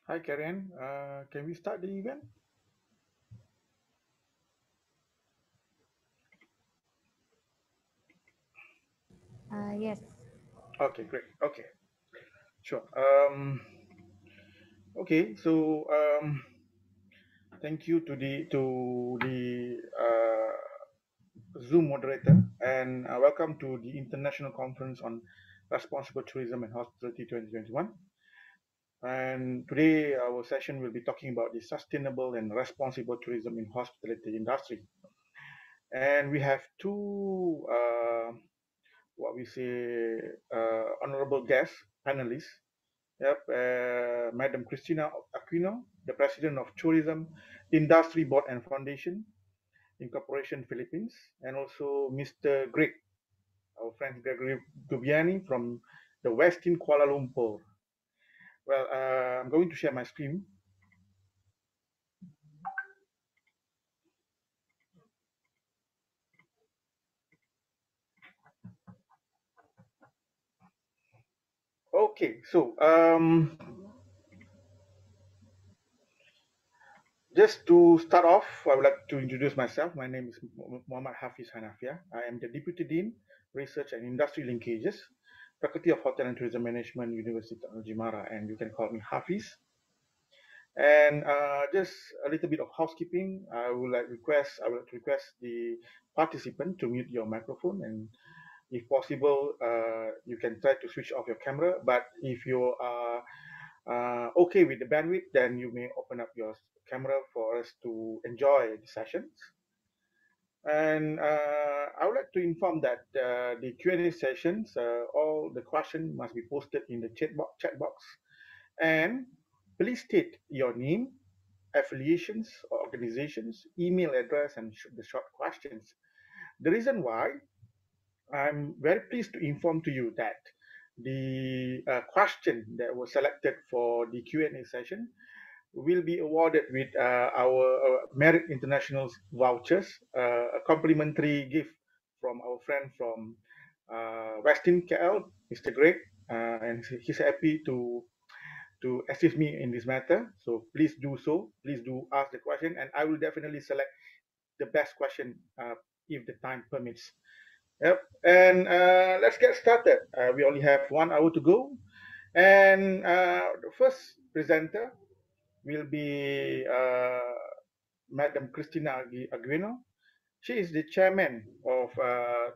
Hi, Karen. Can we start the event? Yes. Okay, great. Okay, sure. Okay, so thank you to the Zoom moderator, and welcome to the International Conference on Responsible Tourism and Hospitality 2021. And today our session will be talking about the sustainable and responsible tourism in hospitality industry. And we have two, what we say, honorable guests, panelists. Yep, Madam Christina Aquino, the President of Tourism Industry Board and Foundation, Incorporation Philippines, and also Mr. Greg, our friend Gregory Gubiani from the Westin Kuala Lumpur. Well, I'm going to share my screen. Okay, so just to start off, I would like to introduce myself. My name is Muhammad Hafiz Hanafia. I am the Deputy Dean, Research and Industry Linkages, Faculty of Hotel and Tourism Management, University of Technology Mara, and you can call me Hafiz. And just a little bit of housekeeping. I would like to request the participant to mute your microphone, and if possible, you can try to switch off your camera. But if you are okay with the bandwidth, then you may open up your camera for us to enjoy the sessions. And I would like to inform that the Q&A sessions, all the questions must be posted in the chat box. And please state your name, affiliations or organizations, email address, and the short questions. The reason why I'm very pleased to inform to you that the question that was selected for the Q&A session will be awarded with our Merit International vouchers, a complimentary gift from our friend from Westin KL, Mr. Greg, and he's happy to assist me in this matter. So please do so. Please do ask the question, and I will definitely select the best question if the time permits. Yep. And let's get started. We only have 1 hour to go. And the first presenter will be Madam Christina Aguino. She is the chairman of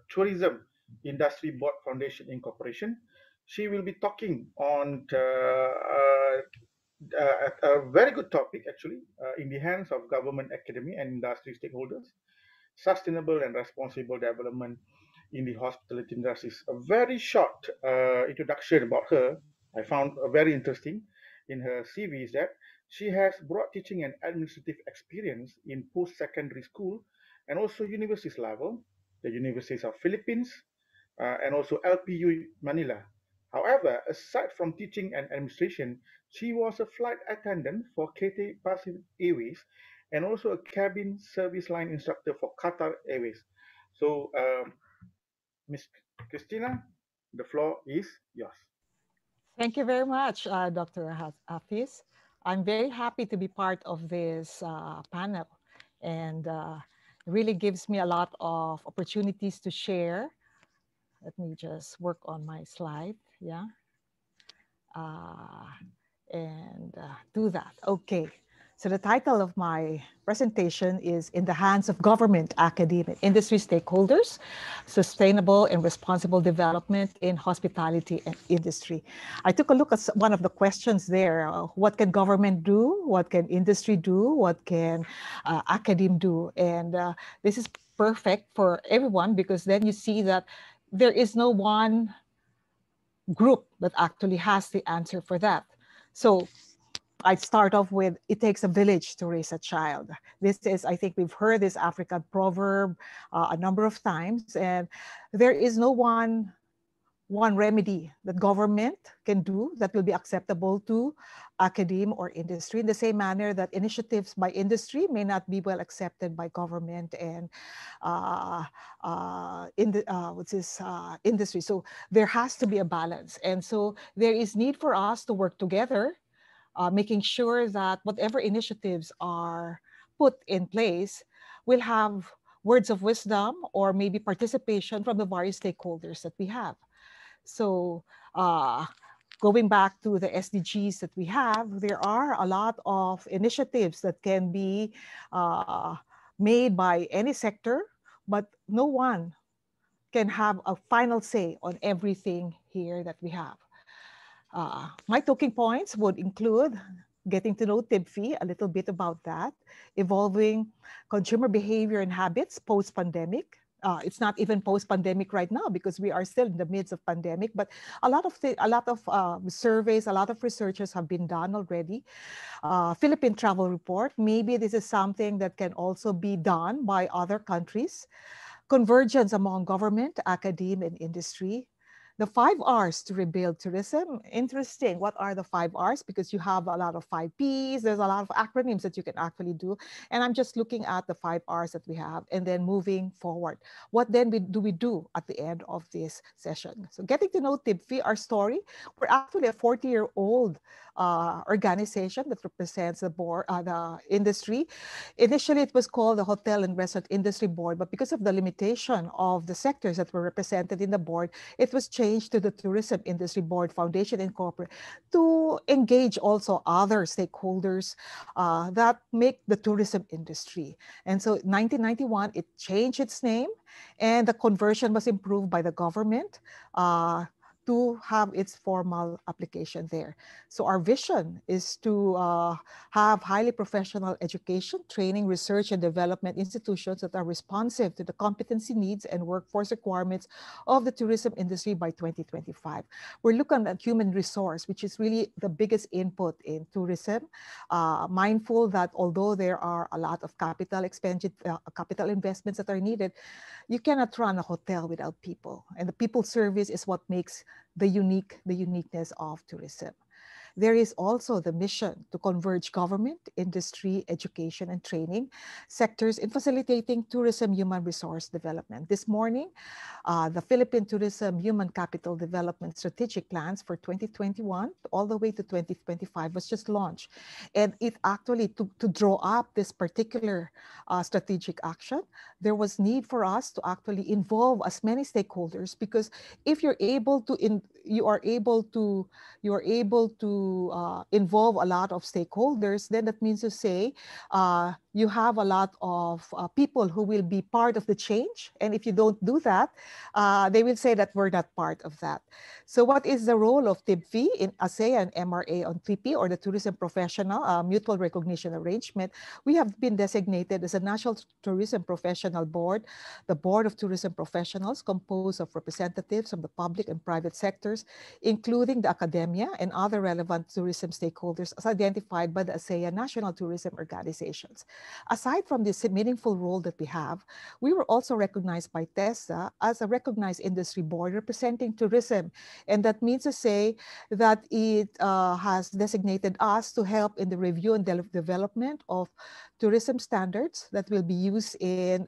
Tourism Industry Board Foundation Incorporation. She will be talking on a very good topic, actually, in the hands of government, academy, and industry stakeholders, sustainable and responsible development in the hospitality industry. A very short introduction about her I found very interesting in her CV is that she has broad teaching and administrative experience in post-secondary school and also universities level, the Universities of Philippines, and also LPU Manila. However, aside from teaching and administration, she was a flight attendant for Cathay Pacific Airways and also a cabin service line instructor for Qatar Airways. So, Miss Christina, the floor is yours. Thank you very much, Dr. Hafiz. I'm very happy to be part of this panel, and really gives me a lot of opportunities to share. Let me just work on my slide, yeah, uh, and do that. Okay. So the title of my presentation is In the Hands of Government, Academia, Industry Stakeholders, Sustainable and Responsible Development in Hospitality and Industry. I took a look at one of the questions there. What can government do? What can industry do? What can academe do? And this is perfect for everyone because then you see that there is no one group that actually has the answer for that. So I start off with, it takes a village to raise a child. This is, I think we've heard this African proverb a number of times, and there is no one remedy that government can do that will be acceptable to academe or industry, in the same manner that initiatives by industry may not be well accepted by government and industry. So there has to be a balance. And so there is need for us to work together, making sure that whatever initiatives are put in place will have words of wisdom or maybe participation from the various stakeholders that we have. So going back to the SDGs that we have, there are a lot of initiatives that can be made by any sector, but no one can have a final say on everything here that we have. My talking points would include getting to know TIBFI, a little bit about that, evolving consumer behavior and habits post-pandemic. It's not even post-pandemic right now because we are still in the midst of pandemic, but a lot of surveys, a lot of researches have been done already. Philippine travel report, maybe this is something that can also be done by other countries. Convergence among government, academia, and industry. The 5 Rs to rebuild tourism. Interesting. What are the 5 Rs? Because you have a lot of 5 Ps. There's a lot of acronyms that you can actually do. And I'm just looking at the 5 Rs that we have and then moving forward. What then do we do at the end of this session? So getting to know TIBFI, our story. We're actually a 40-year-old organization that represents the board, the industry. Initially, it was called the Hotel and Restaurant Industry Board, but because of the limitation of the sectors that were represented in the board, it was changed to the Tourism Industry Board Foundation Incorporated to engage also other stakeholders that make the tourism industry. And so 1991, it changed its name and the conversion was improved by the government to have its formal application there. So our vision is to have highly professional education, training, research, and development institutions that are responsive to the competency needs and workforce requirements of the tourism industry by 2025. We're looking at human resource, which is really the biggest input in tourism, mindful that although there are a lot of capital investments that are needed, you cannot run a hotel without people. And the people service is what makes the uniqueness of tourism. There is also the mission to converge government, industry, education, and training sectors in facilitating tourism human resource development. This morning, the Philippine Tourism Human Capital Development Strategic Plans for 2021 all the way to 2025 was just launched. And it actually, to draw up this particular strategic action, there was need for us to actually involve as many stakeholders, because if you're able to, you are able to involve a lot of stakeholders, then that means to say you have a lot of people who will be part of the change. And if you don't do that, they will say that we're not part of that. So what is the role of TIBFI in ASEAN MRA on TP, or the Tourism Professional Mutual Recognition Arrangement? We have been designated as a National Tourism Professional Board, the Board of Tourism Professionals, composed of representatives from the public and private sectors, including the academia and other relevant tourism stakeholders as identified by the ASEAN National Tourism Organizations. Aside from this meaningful role that we were also recognized by TESA as a recognized industry board representing tourism. And that means to say that it has designated us to help in the review and development of tourism standards that will be used in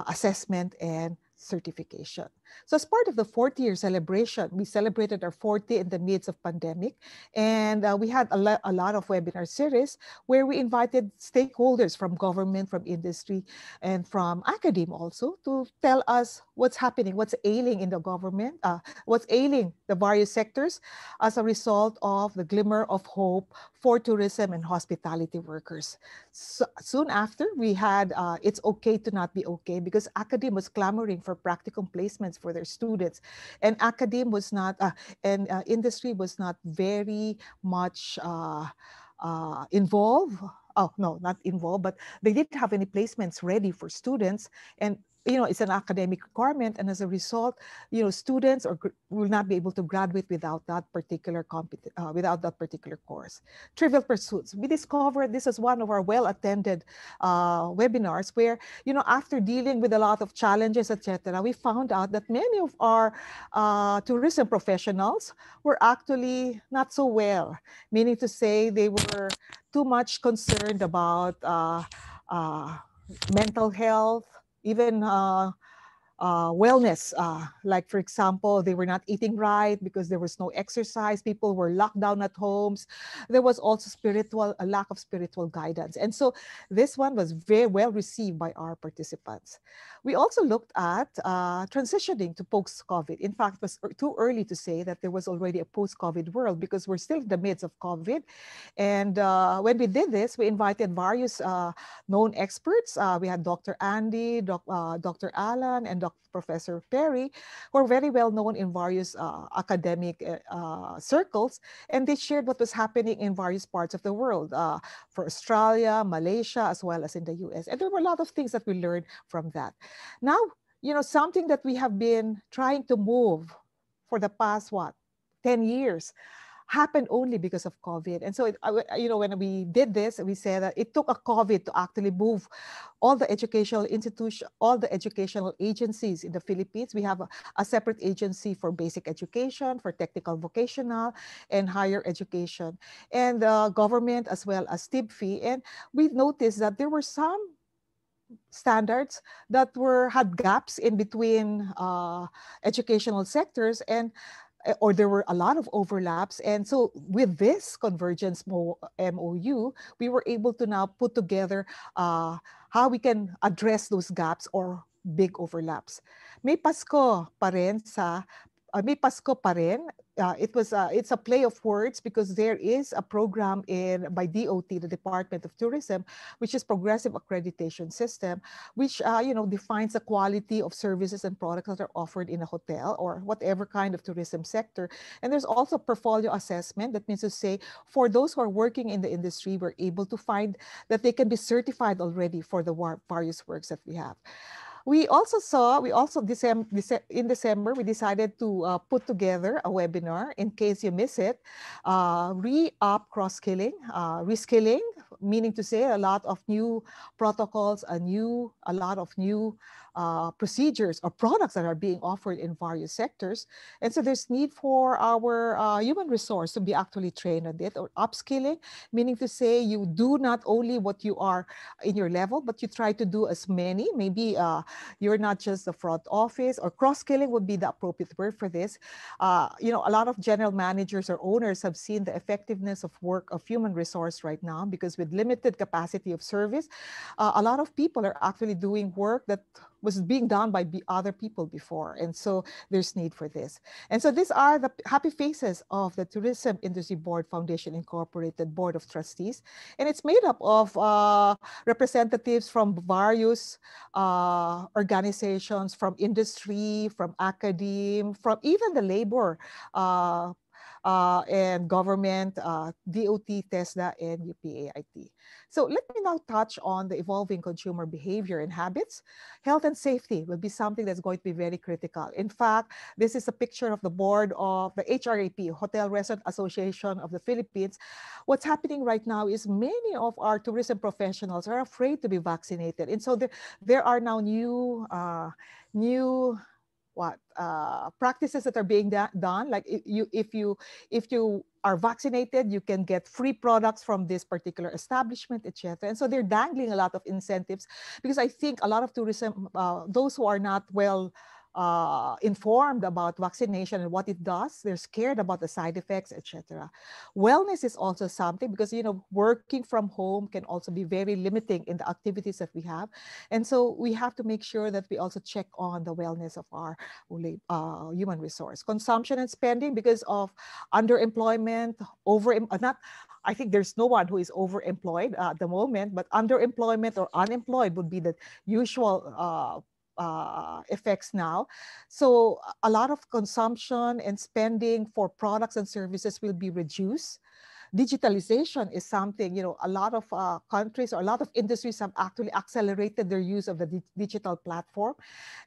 assessment and certification. So as part of the 40-year celebration, we celebrated our 40 in the midst of pandemic, and we had a lot of webinar series where we invited stakeholders from government, from industry, and from academia also to tell us what's happening, what's ailing in the government, what's ailing the various sectors as a result of the glimmer of hope for tourism and hospitality workers. So, soon after, we had It's Okay to Not Be Okay, because academia was clamoring for practical placements for their students, and academia was not, industry was not very much involved. Oh, no, not involved, but they didn't have any placements ready for students. And it's an academic requirement, and as a result, students will not be able to graduate without that particular course. Trivial pursuits. We discovered this is one of our well-attended webinars where, after dealing with a lot of challenges, etc., we found out that many of our tourism professionals were actually not so well, meaning to say they were too much concerned about mental health, even wellness. Like, for example, they were not eating right because there was no exercise. People were locked down at homes. There was also a lack of spiritual guidance. And so this one was very well received by our participants. We also looked at transitioning to post-COVID. In fact, it was too early to say that there was already a post-COVID world because we're still in the midst of COVID. And when we did this, we invited various known experts. We had Dr. Andy, Dr. Alan, and Dr. Professor Perry, who are very well known in various academic circles, and they shared what was happening in various parts of the world, for Australia, Malaysia, as well as in the US. And there were a lot of things that we learned from that. Now, something that we have been trying to move for the past, 10 years, happened only because of COVID. And so, when we did this, we said that it took a COVID to actually move all the educational institutions, all the educational agencies in the Philippines. We have a separate agency for basic education, for technical vocational, and higher education, and government as well as TIBFI. And we noticed that there were some standards that had gaps in between educational sectors, and or there were a lot of overlaps. And so with this convergence MOU, we were able to now put together how we can address those gaps or big overlaps. May Pasko pa rin sa May Pasko pa rin. It's a play of words because there is a program by DOT, the Department of Tourism, which is Progressive Accreditation System, which defines the quality of services and products that are offered in a hotel or whatever kind of tourism sector. And there's also portfolio assessment. That means to say, for those who are working in the industry, we're able to find that they can be certified already for the various works that we have. In December, we decided to put together a webinar in case you miss it, re-up cross-skilling, reskilling, meaning to say a lot of new protocols, a lot of new procedures or products that are being offered in various sectors. And so there's need for our human resource to be actually trained on it, or upskilling, meaning to say you do not only what you are in your level, but you try to do as many. Maybe you're not just the front office, or cross-skilling would be the appropriate word for this. A lot of general managers or owners have seen the effectiveness of work of human resource right now, because with limited capacity of service, a lot of people are actually doing work that was being done by other people before. And so there's need for this. And so these are the happy faces of the Tourism Industry Board Foundation Incorporated Board of Trustees. And it's made up of representatives from various organizations, from industry, from academe, from even the labor and government, DOT, TESDA, and UPAIT. So let me now touch on the evolving consumer behavior and habits. Health and safety will be something that's going to be very critical. In fact, this is a picture of the board of the HRAP, Hotel Restaurant Association of the Philippines. What's happening right now is many of our tourism professionals are afraid to be vaccinated. And so there are now new practices that are being done. Like if you are vaccinated, you can get free products from this particular establishment, etc. And so they're dangling a lot of incentives, because I think a lot of tourism, those who are not well informed about vaccination and what it does, they're scared about the side effects, etc. Wellness is also something, because working from home can also be very limiting in the activities that we have. And so we have to make sure that we also check on the wellness of our human resource. Consumption and spending, because of underemployment, I think there's no one who is overemployed at the moment, but underemployment or unemployed would be the usual effects now. So a lot of consumption and spending for products and services will be reduced. Digitalization is something, a lot of countries or a lot of industries have actually accelerated their use of the digital platform.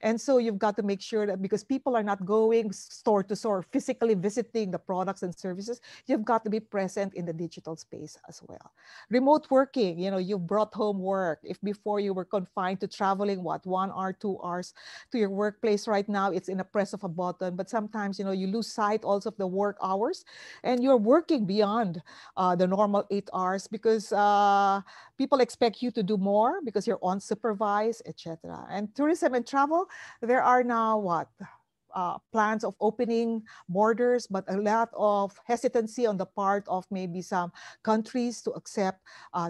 And so you've got to make sure that, because people are not going store to store, physically visiting the products and services, you've got to be present in the digital space as well. Remote working, you brought home work. If before you were confined to traveling, 1 hour, 2 hours to your workplace, right now it's in a press of a button. But sometimes, you lose sight also of the work hours, and you're working beyond the normal 8 hours, because people expect you to do more because you're unsupervised, etc. And tourism and travel, there are now plans of opening borders, but a lot of hesitancy on the part of maybe some countries to accept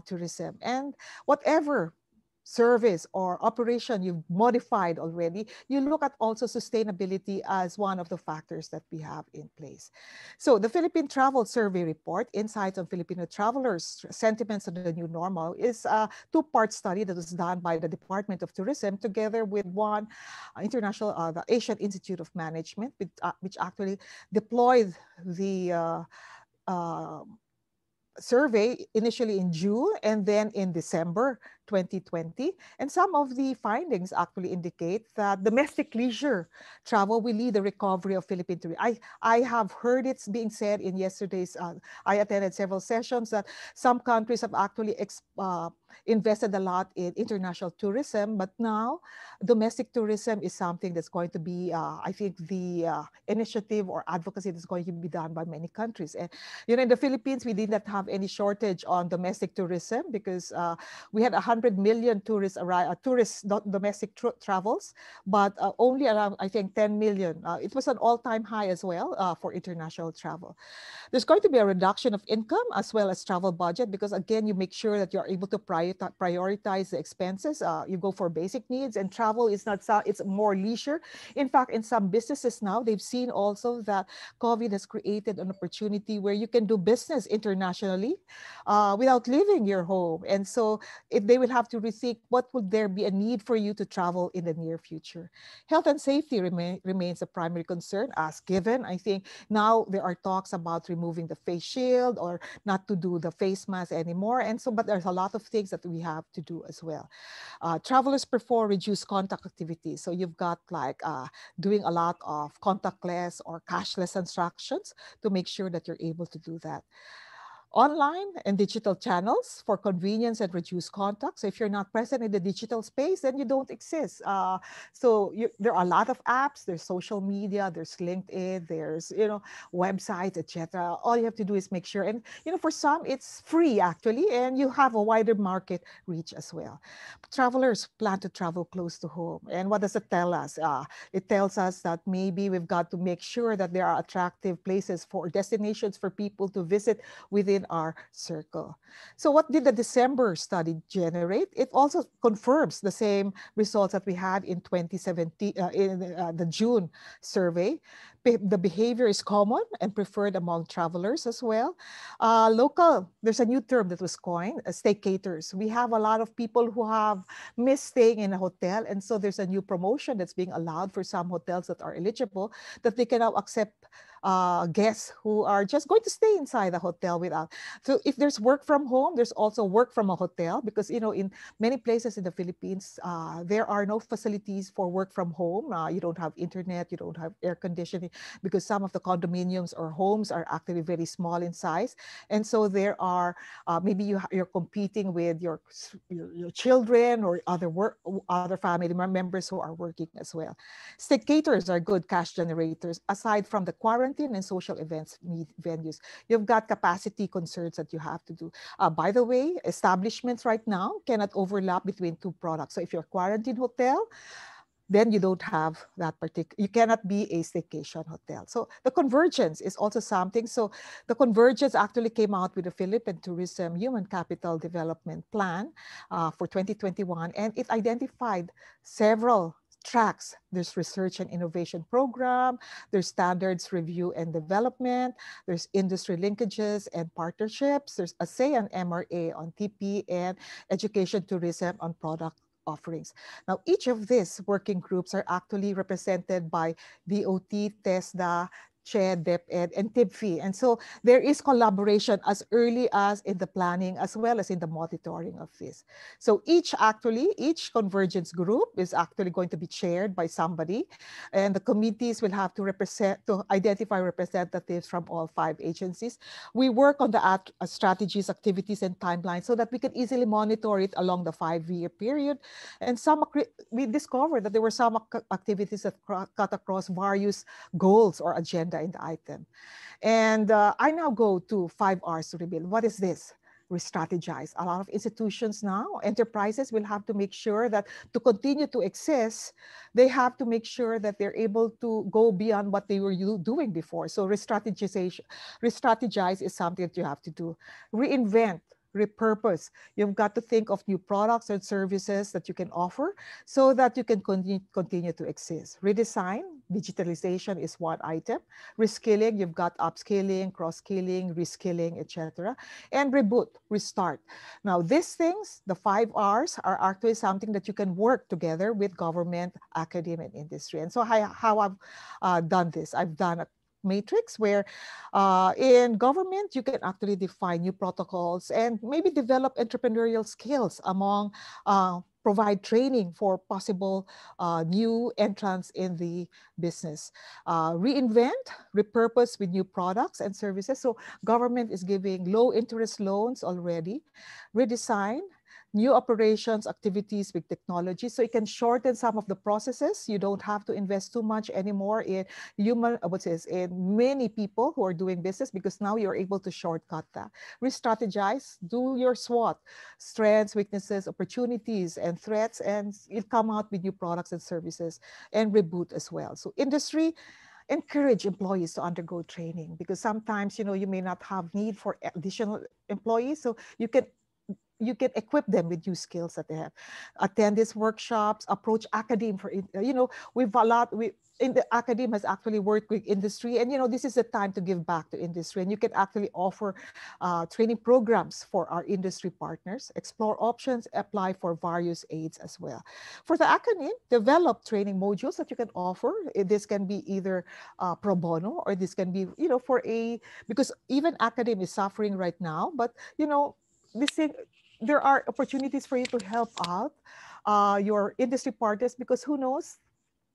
tourism. And whatever service or operation you've modified already, you look at also sustainability as one of the factors that we have in place. So the Philippine Travel Survey Report, Insights on Filipino Travelers, Sentiments of the New Normal, is a two-part study that was done by the Department of Tourism together with one international, the Asian Institute of Management, which actually deployed the uh, survey initially in June and then in December 2020. And some of the findings actually indicate that domestic leisure travel will lead the recovery of Philippine tourism. I have heard it being said in yesterday's, I attended several sessions that some countries have actually invested a lot in international tourism, but now domestic tourism is something that's going to be, I think, the initiative or advocacy that's going to be done by many countries. And in the Philippines, we did not have any shortage on domestic tourism because we had 100 million tourists domestic travels, but only around, I think, 10 million. It was an all-time high as well for international travel. There's going to be a reduction of income as well as travel budget because, again, you make sure that you're able to prioritize the expenses. You go for basic needs, and travel is not, it's more leisure. In fact, in some businesses now, they've seen also that COVID has created an opportunity where you can do business internationally without leaving your home. And so if they will have to rethink what would there be a need for you to travel in the near future. Health and safety remains a primary concern as given. I think now there are talks about removing the face shield or not to do the face mask anymore. And so, but there's a lot of things that we have to do as well. Travelers prefer reduced contact activities. So you've got like doing a lot of contactless or cashless transactions to make sure that you're able to do that. Online and digital channels for convenience and reduced contact. So if you're not present in the digital space, then you don't exist. There are a lot of apps, there's social media, there's LinkedIn, there's, websites, etc. All you have to do is make sure. And, for some, it's free actually, and you have a wider market reach as well. Travelers plan to travel close to home. And what does it tell us? It tells us that maybe we've got to make sure that there are attractive places for destinations for people to visit within our circle. So what did the December study generate? It also confirms the same results that we had in 2017, in the June survey. The behavior is common and preferred among travelers as well. There's a new term that was coined, staycators. We have a lot of people who have missed staying in a hotel, and so there's a new promotion that's being allowed for some hotels that are eligible, that they can now accept guests who are just going to stay inside the hotel without. So if there's work from home, there's also work from a hotel because, in many places in the Philippines, there are no facilities for work from home. You don't have internet, you don't have air conditioning because some of the condominiums or homes are actually very small in size. And so there are, maybe you're competing with your children or other family members who are working as well. Staycators are good cash generators aside from the quarantine and social events venues. You've got capacity concerns that you have to do. By the way, establishments right now cannot overlap between two products. So if you're a quarantine hotel, then you don't have that particular, you cannot be a staycation hotel. So the convergence is also something. So the convergence actually came out with the Philippine Tourism Human Capital Development Plan for 2021, and it identified several tracks. There's research and innovation program, there's standards review and development, there's industry linkages and partnerships, there's ASEAN and MRA on TP, and education tourism on product offerings. Now, each of these working groups are actually represented by DOT, TESDA, CHED, DepEd, and TIBFI. And so there is collaboration as early as in the planning as well as in the monitoring of this. So each convergence group is actually going to be chaired by somebody, and the committees will have to identify representatives from all 5 agencies. We work on the strategies, activities, and timelines so that we can easily monitor it along the 5-year period. And we discovered that there were some activities that cut across various goals or agenda in the item. And I now go to 5 R's to rebuild. What is this? Re-strategize. A lot of institutions now, enterprises will have to make sure that to continue to exist, they have to make sure that they're able to go beyond what they were doing before. So re-strategize is something that you have to do. Reinvent. repurpose. You've got to think of new products and services that you can offer so that you can continue to exist. Redesign, digitalization is one item. Reskilling, you've got upskilling, cross-skilling, reskilling, etc. And reboot, restart. Now, these things, the 5 Rs, are actually something that you can work together with government, academia, and industry. And so how I've done this, I've done a matrix where in government, you can actually define new protocols and maybe develop entrepreneurial skills among provide training for possible new entrants in the business. Reinvent, repurpose with new products and services. So government is giving low interest loans already. Redesign, new operations, activities with technology. So you can shorten some of the processes. You don't have to invest too much anymore in in many people who are doing business, because now you're able to shortcut that. Re-strategize, do your SWOT, strengths, weaknesses, opportunities, and threats, and you'll come out with new products and services, and reboot as well. So industry, encourage employees to undergo training, because sometimes, you may not have need for additional employees. So you can equip them with new skills that they have. Attend these workshops, approach academe for, in the academe has actually worked with industry, and this is the time to give back to industry, and you can actually offer training programs for our industry partners, explore options, apply for various aids as well. For the academe, develop training modules that you can offer. This can be either pro bono, or this can be, because even academe is suffering right now, but this thing, there are opportunities for you to help out your industry partners, because who knows,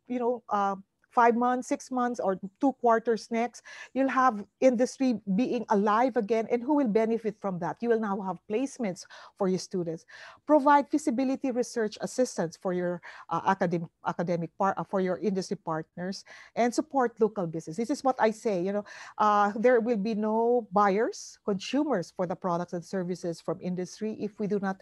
you know, uh, 5 months, 6 months, or 2 quarters next, you'll have industry being alive again, and who will benefit from that? You will now have placements for your students. Provide feasibility research assistance for your for your industry partners, and support local business. This is what I say, there will be no buyers, consumers for the products and services from industry if we do not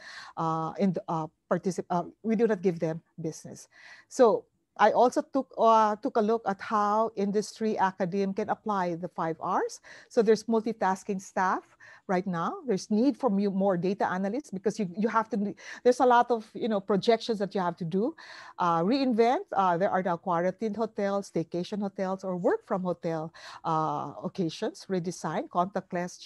we do not give them business. So I also took a look at how industry academe can apply the 5 Rs. So there's multitasking staff right now. There's need for more data analysts, because you have to. There's a lot of projections that you have to do. Reinvent. There are now quarantine hotels, staycation hotels, or work from hotel occasions. Redesign, contactless,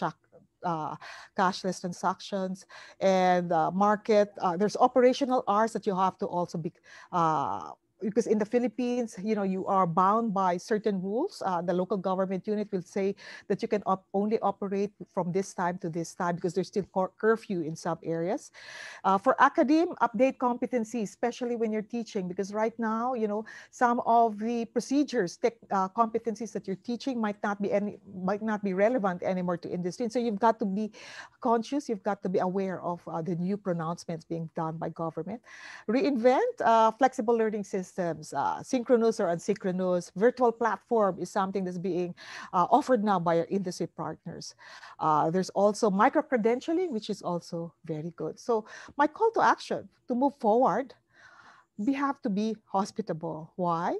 cashless transactions, and market. There's operational hours that you have to also be. Because in the Philippines, you are bound by certain rules. The local government unit will say that you can only operate from this time to this time, because there's still curfew in some areas. For academe, update competencies, especially when you're teaching, because right now, some of the procedures, competencies that you're teaching might not be relevant anymore to industry. And so you've got to be conscious. You've got to be aware of the new pronouncements being done by government. Reinvent, flexible learning systems, synchronous or asynchronous. Virtual platform is something that's being offered now by our industry partners. There's also micro-credentialing, which is also very good. So my call to action to move forward, we have to be hospitable. Why?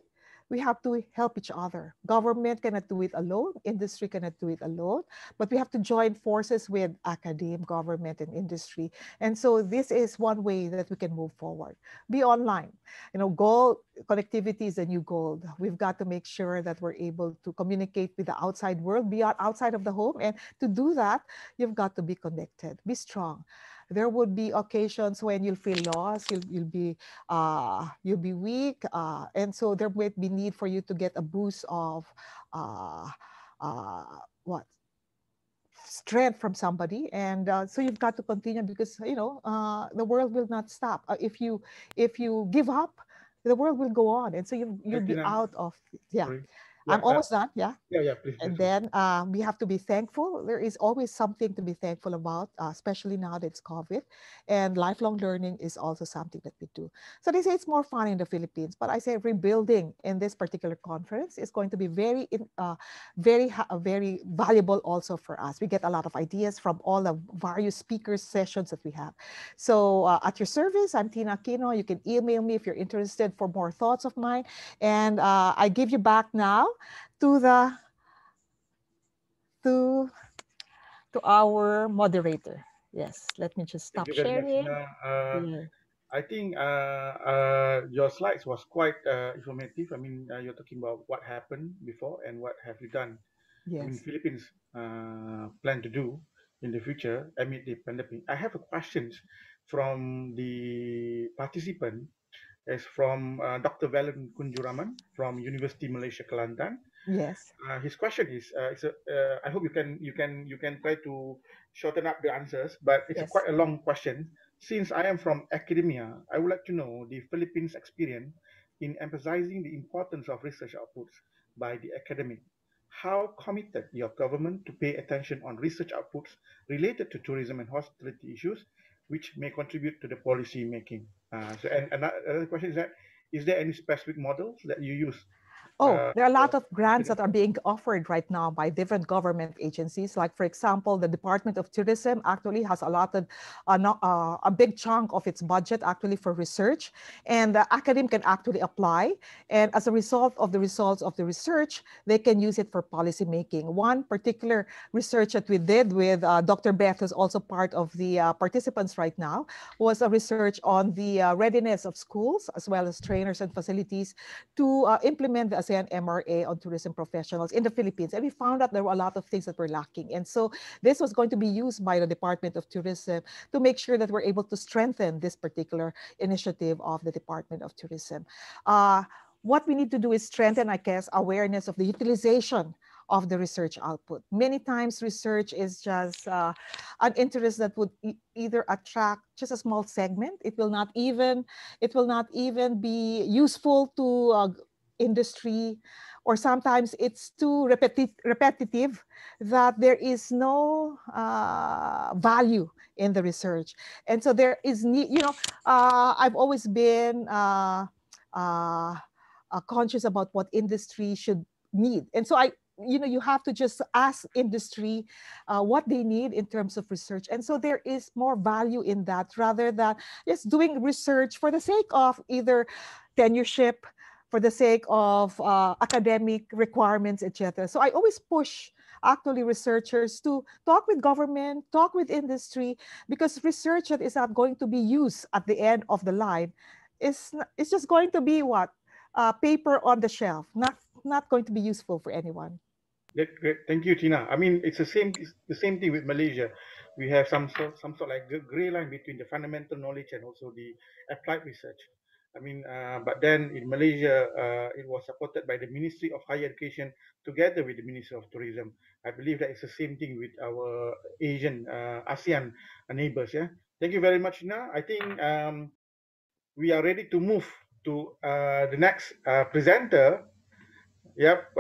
We have to help each other. Government cannot do it alone. Industry cannot do it alone. But we have to join forces with academe, government, and industry. And so this is one way that we can move forward. Be online. Gold connectivity is the new gold. We've got to make sure that we're able to communicate with the outside world, beyond outside of the home. And to do that, you've got to be connected. Be strong. There would be occasions when you'll feel lost, you'll be weak, and so there might be need for you to get a boost of what strength from somebody, and so you've got to continue, because the world will not stop. If you give up, the world will go on, and so you'll be out of Sorry. I'm almost done. Yeah. Please. And then we have to be thankful. There is always something to be thankful about, especially now that it's COVID. And lifelong learning is also something that we do. So they say it's more fun in the Philippines, but I say rebuilding in this particular conference is going to be very valuable also for us. We get a lot of ideas from all the various speakers sessions that we have. So at your service, I'm Tina Aquino. You can email me if you're interested for more thoughts of mine. And I give you back now to our moderator. Yes, let me just Thank stop you very much, sharing. Ina. Yeah. I think your slides was quite informative. I mean, you're talking about what happened before and what have you done. I mean, Yes. Philippines plan to do in the future amid the pandemic. I have a question from the participant. Is from Dr. Valen Kunjuraman from University Malaysia Kelantan. Yes. His question is, I hope you can try to shorten up the answers, but it's a Yes. quite a long question. Since I am from academia, I would like to know the Philippines' experience in emphasizing the importance of research outputs by the academic. How committed your government to pay attention on research outputs related to tourism and hospitality issues, which may contribute to the policy making? And another question is that, is there any specific models that you use Oh, there are a lot for of grants that are being offered right now by different government agencies. Like, for example, the Department of Tourism actually has allotted a big chunk of its budget actually for research, and the academe can actually apply. And as a result of the results of the research, they can use it for policy making. One particular research that we did with Dr. Beth, who's also part of the participants right now, was a research on the readiness of schools as well as trainers and facilities to implement the ASEAN MRA on tourism professionals in the Philippines. And we found out there were a lot of things that were lacking. And so this was going to be used by the Department of Tourism to make sure that we're able to strengthen this particular initiative of the Department of Tourism. What we need to do is strengthen, I guess, awareness of the utilization of the research output. Many times research is just an interest that would either attract just a small segment. It will not even be useful to industry, or sometimes it's too repetitive that there is no value in the research. And so there is need, I've always been conscious about what industry should need. And so you have to just ask industry what they need in terms of research. And so there is more value in that rather than just doing research for the sake of either tenureship, for the sake of academic requirements, etc. So I always push actually researchers to talk with government, talk with industry, because research that is not going to be used at the end of the line is just going to be what? Paper on the shelf, not going to be useful for anyone. Great. Thank you, Tina. I mean, it's the same thing with Malaysia. We have some sort like gray line between the fundamental knowledge and also the applied research. I mean, but then in Malaysia, it was supported by the Ministry of Higher Education together with the Ministry of Tourism. I believe that it's the same thing with our Asian ASEAN neighbors. Yeah. Thank you very much, Tina. I think we are ready to move to the next presenter. Yep.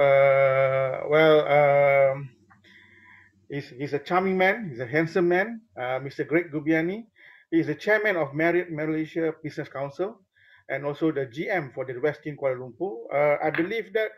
He's a charming man. He's a handsome man. Mr. Greg Gubiani. He's the chairman of Marriott Malaysia Business Council, and also the GM for the Westin Kuala Lumpur. I believe that.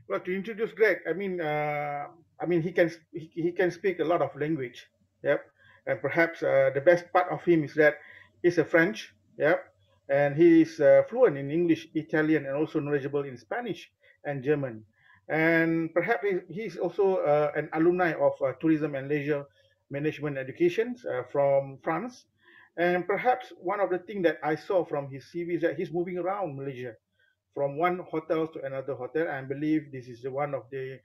Well, to introduce Greg, I mean he can speak a lot of language. Yep. And perhaps the best part of him is that he's a French. Yep. And he is fluent in English, Italian, and also knowledgeable in Spanish and German. And perhaps he's also an alumni of tourism and leisure management education from France. And perhaps one of the things that I saw from his CV is that he's moving around Malaysia from one hotel to another hotel. I believe this is one of the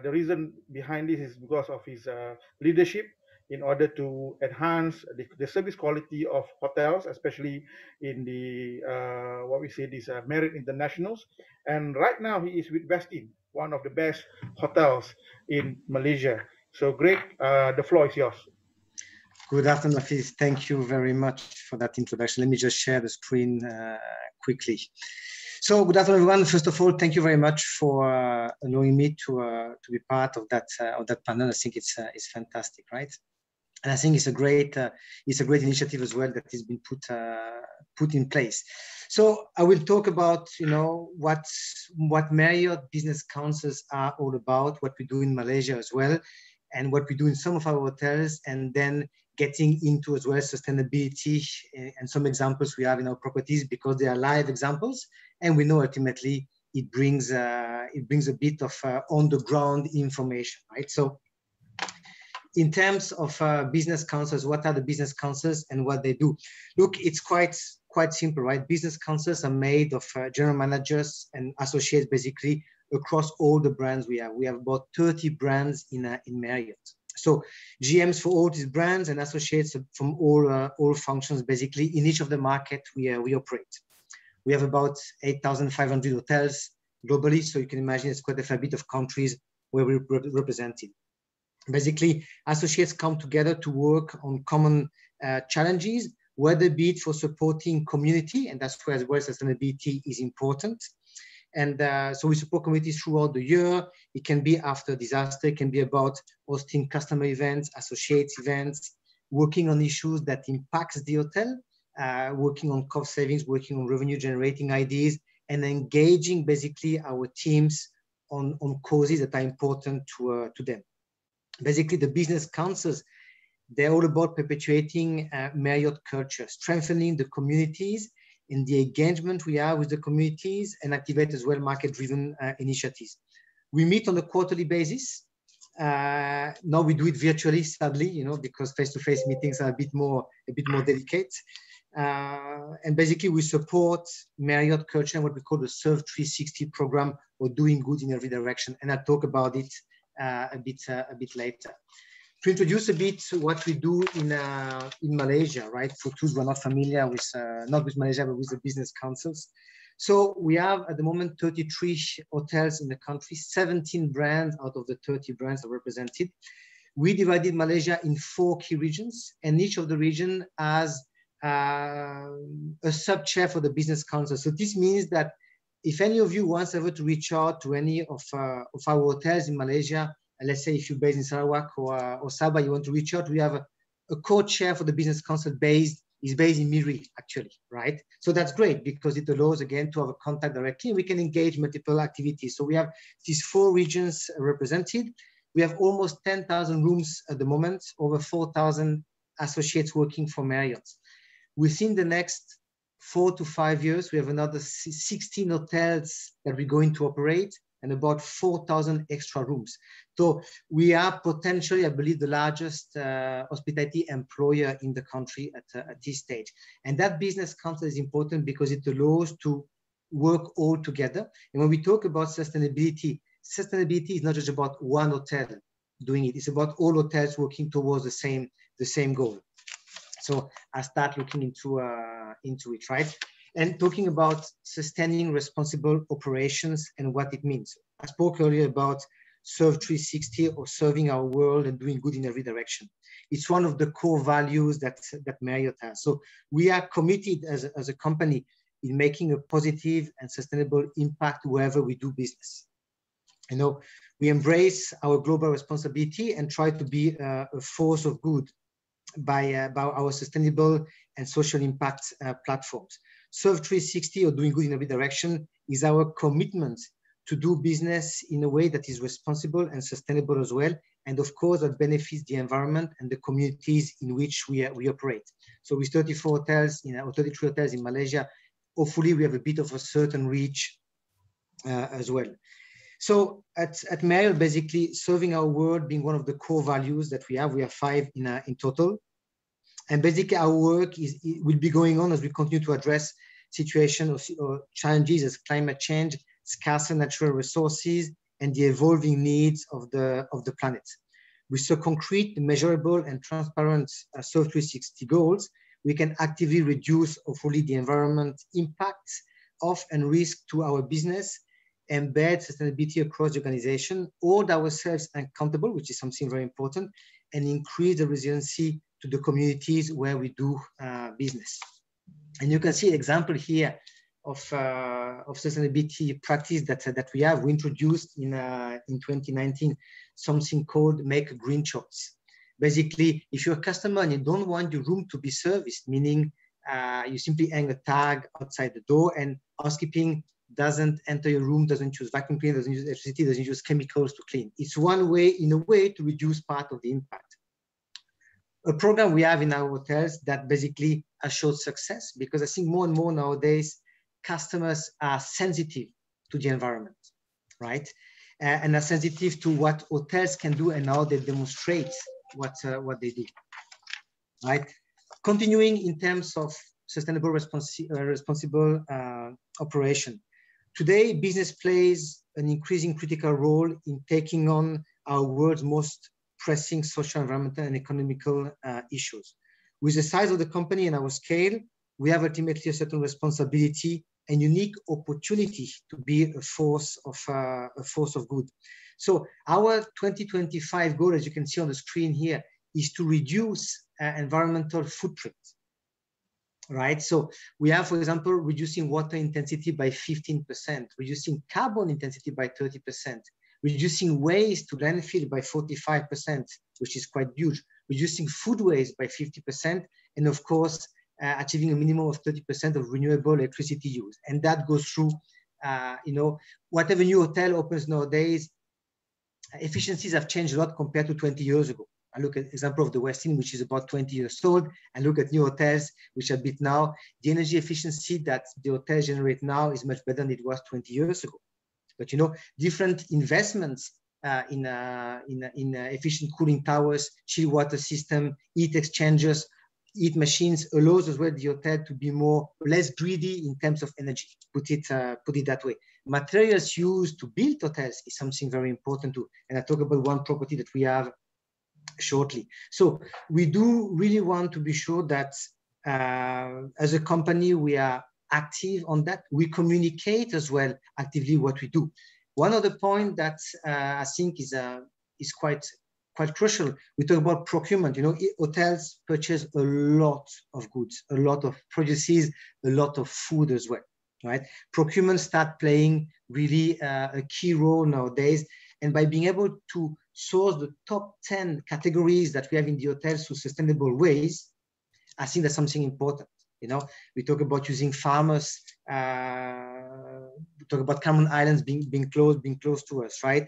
reason behind this is because of his leadership in order to enhance the service quality of hotels, especially in the what we say these Marriott Internationals. And right now he is with Westin, one of the best hotels in Malaysia. So Greg, the floor is yours. Good afternoon, Hafiz. Thank you very much for that introduction. Let me just share the screen quickly. So good afternoon, everyone. First of all, thank you very much for allowing me to be part of that panel. I think it's fantastic, right? And I think it's a great initiative as well that has been put in place. So I will talk about what Marriott Business Councils are all about, what we do in Malaysia as well, and what we do in some of our hotels, and then getting into as well sustainability and some examples we have in our properties because they are live examples, and we know ultimately it brings a bit of on the ground information, right? So in terms of business councils, what are the business councils and what they do? Look, it's quite simple, right? Business councils are made of general managers and associates basically across all the brands we have. We have about 30 brands in Marriott. So GMs for all these brands and associates from all functions basically in each of the market we operate. We have about 8,500 hotels globally, so you can imagine it's quite a fair bit of countries where we're represented. Basically, associates come together to work on common challenges, whether be it for supporting community, and that's where as well sustainability is important. And so we support communities throughout the year. It can be after disaster, it can be about hosting customer events, associates events, working on issues that impacts the hotel, working on cost savings, working on revenue generating ideas, and engaging basically our teams on causes that are important to them. Basically, the business councils, they're all about perpetuating Marriott culture, strengthening the communities and the engagement we have with the communities, and activate as well market-driven initiatives. We meet on a quarterly basis. Now we do it virtually, sadly, you know, because face-to-face meetings are a bit more delicate. And basically, we support Marriott culture and what we call the Serve 360 program, or doing good in every direction. And I'll talk about it a bit later. To introduce a bit what we do in Malaysia, right? For those who are not familiar with, not with Malaysia, but with the business councils. So we have at the moment 33 hotels in the country, 17 brands out of the 30 brands are represented. We divided Malaysia in 4 key regions, and each of the region has a sub-chair for the business council. So this means that if any of you wants ever to reach out to any of our hotels in Malaysia, and let's say if you're based in Sarawak or Sabah, you want to reach out, we have a co-chair for the business council based in Miri, actually, right? So that's great because it allows, again, to have a contact directly, and we can engage multiple activities. So we have these 4 regions represented. We have almost 10,000 rooms at the moment, over 4,000 associates working for Marriott. Within the next 4 to 5 years, we have another 16 hotels that we're going to operate, and about 4,000 extra rooms. So we are potentially, I believe, the largest hospitality employer in the country at this stage. And that business council is important because it allows to work all together. And when we talk about sustainability, sustainability is not just about one hotel doing it. It's about all hotels working towards the same goal. So I start looking into it, right? And talking about sustaining responsible operations and what it means. I spoke earlier about Serve 360, or serving our world and doing good in every direction. It's one of the core values that Marriott has. So we are committed as a company in making a positive and sustainable impact wherever we do business. You know, we embrace our global responsibility and try to be a force of good by our sustainable and social impact platforms. Serve 360, or doing good in every direction, is our commitment to do business in a way that is responsible and sustainable as well, and of course that benefits the environment and the communities in which we operate. So with 34 hotels, or 33 hotels in Malaysia, hopefully we have a bit of a certain reach as well. So at Marriott, basically serving our world being one of the core values that we have 5 in total. And basically our work will be going on as we continue to address situations or challenges as climate change, scarcer natural resources, and the evolving needs of the planet. With so concrete, measurable, and transparent Serve 360 goals, we can actively reduce, hopefully, the environment impacts of and risk to our business, embed sustainability across the organization, hold ourselves accountable, which is something very important, and increase the resiliency to the communities where we do business. And you can see an example here of sustainability practice that we have. We introduced in 2019 something called Make a Green Choice. Basically, if you're a customer and you don't want your room to be serviced, meaning you simply hang a tag outside the door and housekeeping doesn't enter your room, doesn't use vacuum cleaner, doesn't use electricity, doesn't use chemicals to clean. It's one way, in a way, to reduce part of the impact. A program we have in our hotels that basically has showed success, because I think more and more nowadays, customers are sensitive to the environment, right? And are sensitive to what hotels can do and how they demonstrate what they do, right? Continuing in terms of sustainable responsible operation. Today, business plays an increasing critical role in taking on our world's most pressing social, environmental, and economical issues. With the size of the company and our scale, we have ultimately a certain responsibility and unique opportunity to be a force of good. So our 2025 goal, as you can see on the screen here, is to reduce environmental footprint. Right, so we have, for example, reducing water intensity by 15%, reducing carbon intensity by 30%, reducing waste to landfill by 45%, which is quite huge, reducing food waste by 50%, and of course, achieving a minimum of 30% of renewable electricity use. And that goes through, you know, whatever new hotel opens nowadays, efficiencies have changed a lot compared to 20 years ago. I look at example of the Westin, which is about 20 years old, and look at new hotels, which are a bit now. The energy efficiency that the hotels generate now is much better than it was 20 years ago. But you know, different investments in efficient cooling towers, chill water system, heat exchangers, heat machines allows as well the hotel to be less greedy in terms of energy. Put it that way. Materials used to build hotels is something very important too. And I talk about one property that we have shortly. So we do really want to be sure that as a company, we are active on that. We communicate as well actively what we do. One other point that I think is quite crucial. We talk about procurement. You know, hotels purchase a lot of goods, a lot of produces, a lot of food as well, right? Procurement start playing really a key role nowadays. And by being able to source the top 10 categories that we have in the hotels through sustainable ways, I think that's something important. You know, we talk about using farmers, we talk about Cameron Islands being close to us, right?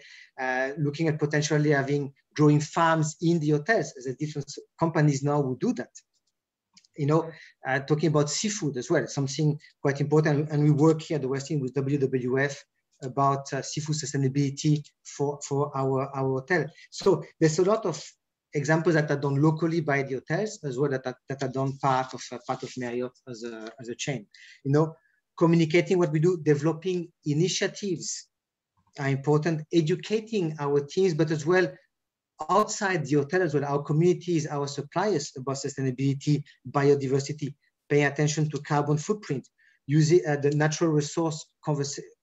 Looking at potentially having growing farms in the hotels, as different companies now will do that. You know, talking about seafood as well, something quite important. And we work here at the Westin with WWF about seafood sustainability for our hotel. So there's a lot of examples that are done locally by the hotels as well that are done part of Marriott as a chain. You know, communicating what we do, developing initiatives are important, educating our teams, but as well outside the hotel as well, our communities, our suppliers about sustainability, biodiversity, paying attention to carbon footprint, using the natural resource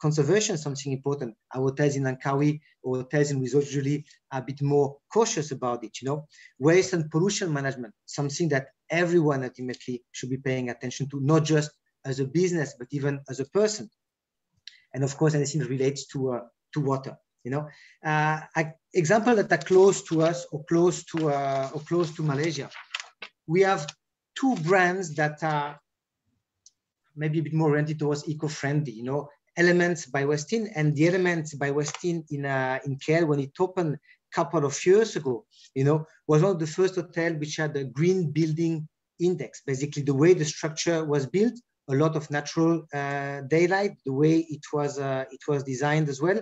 conservation, something important. Our hotels in Langkawi or hotels in resort usually are a bit more cautious about it, you know. Waste and pollution management, something that everyone ultimately should be paying attention to, not just as a business, but even as a person. And of course, anything that relates to water, you know. Example that are close to us or close to Malaysia. We have two brands that are maybe a bit more oriented towards eco-friendly, you know, Elements by Westin, and the Elements by Westin in KL, when it opened a couple of years ago, you know, was one of the first hotels which had a green building index. Basically, the way the structure was built, a lot of natural daylight, the way it was designed as well.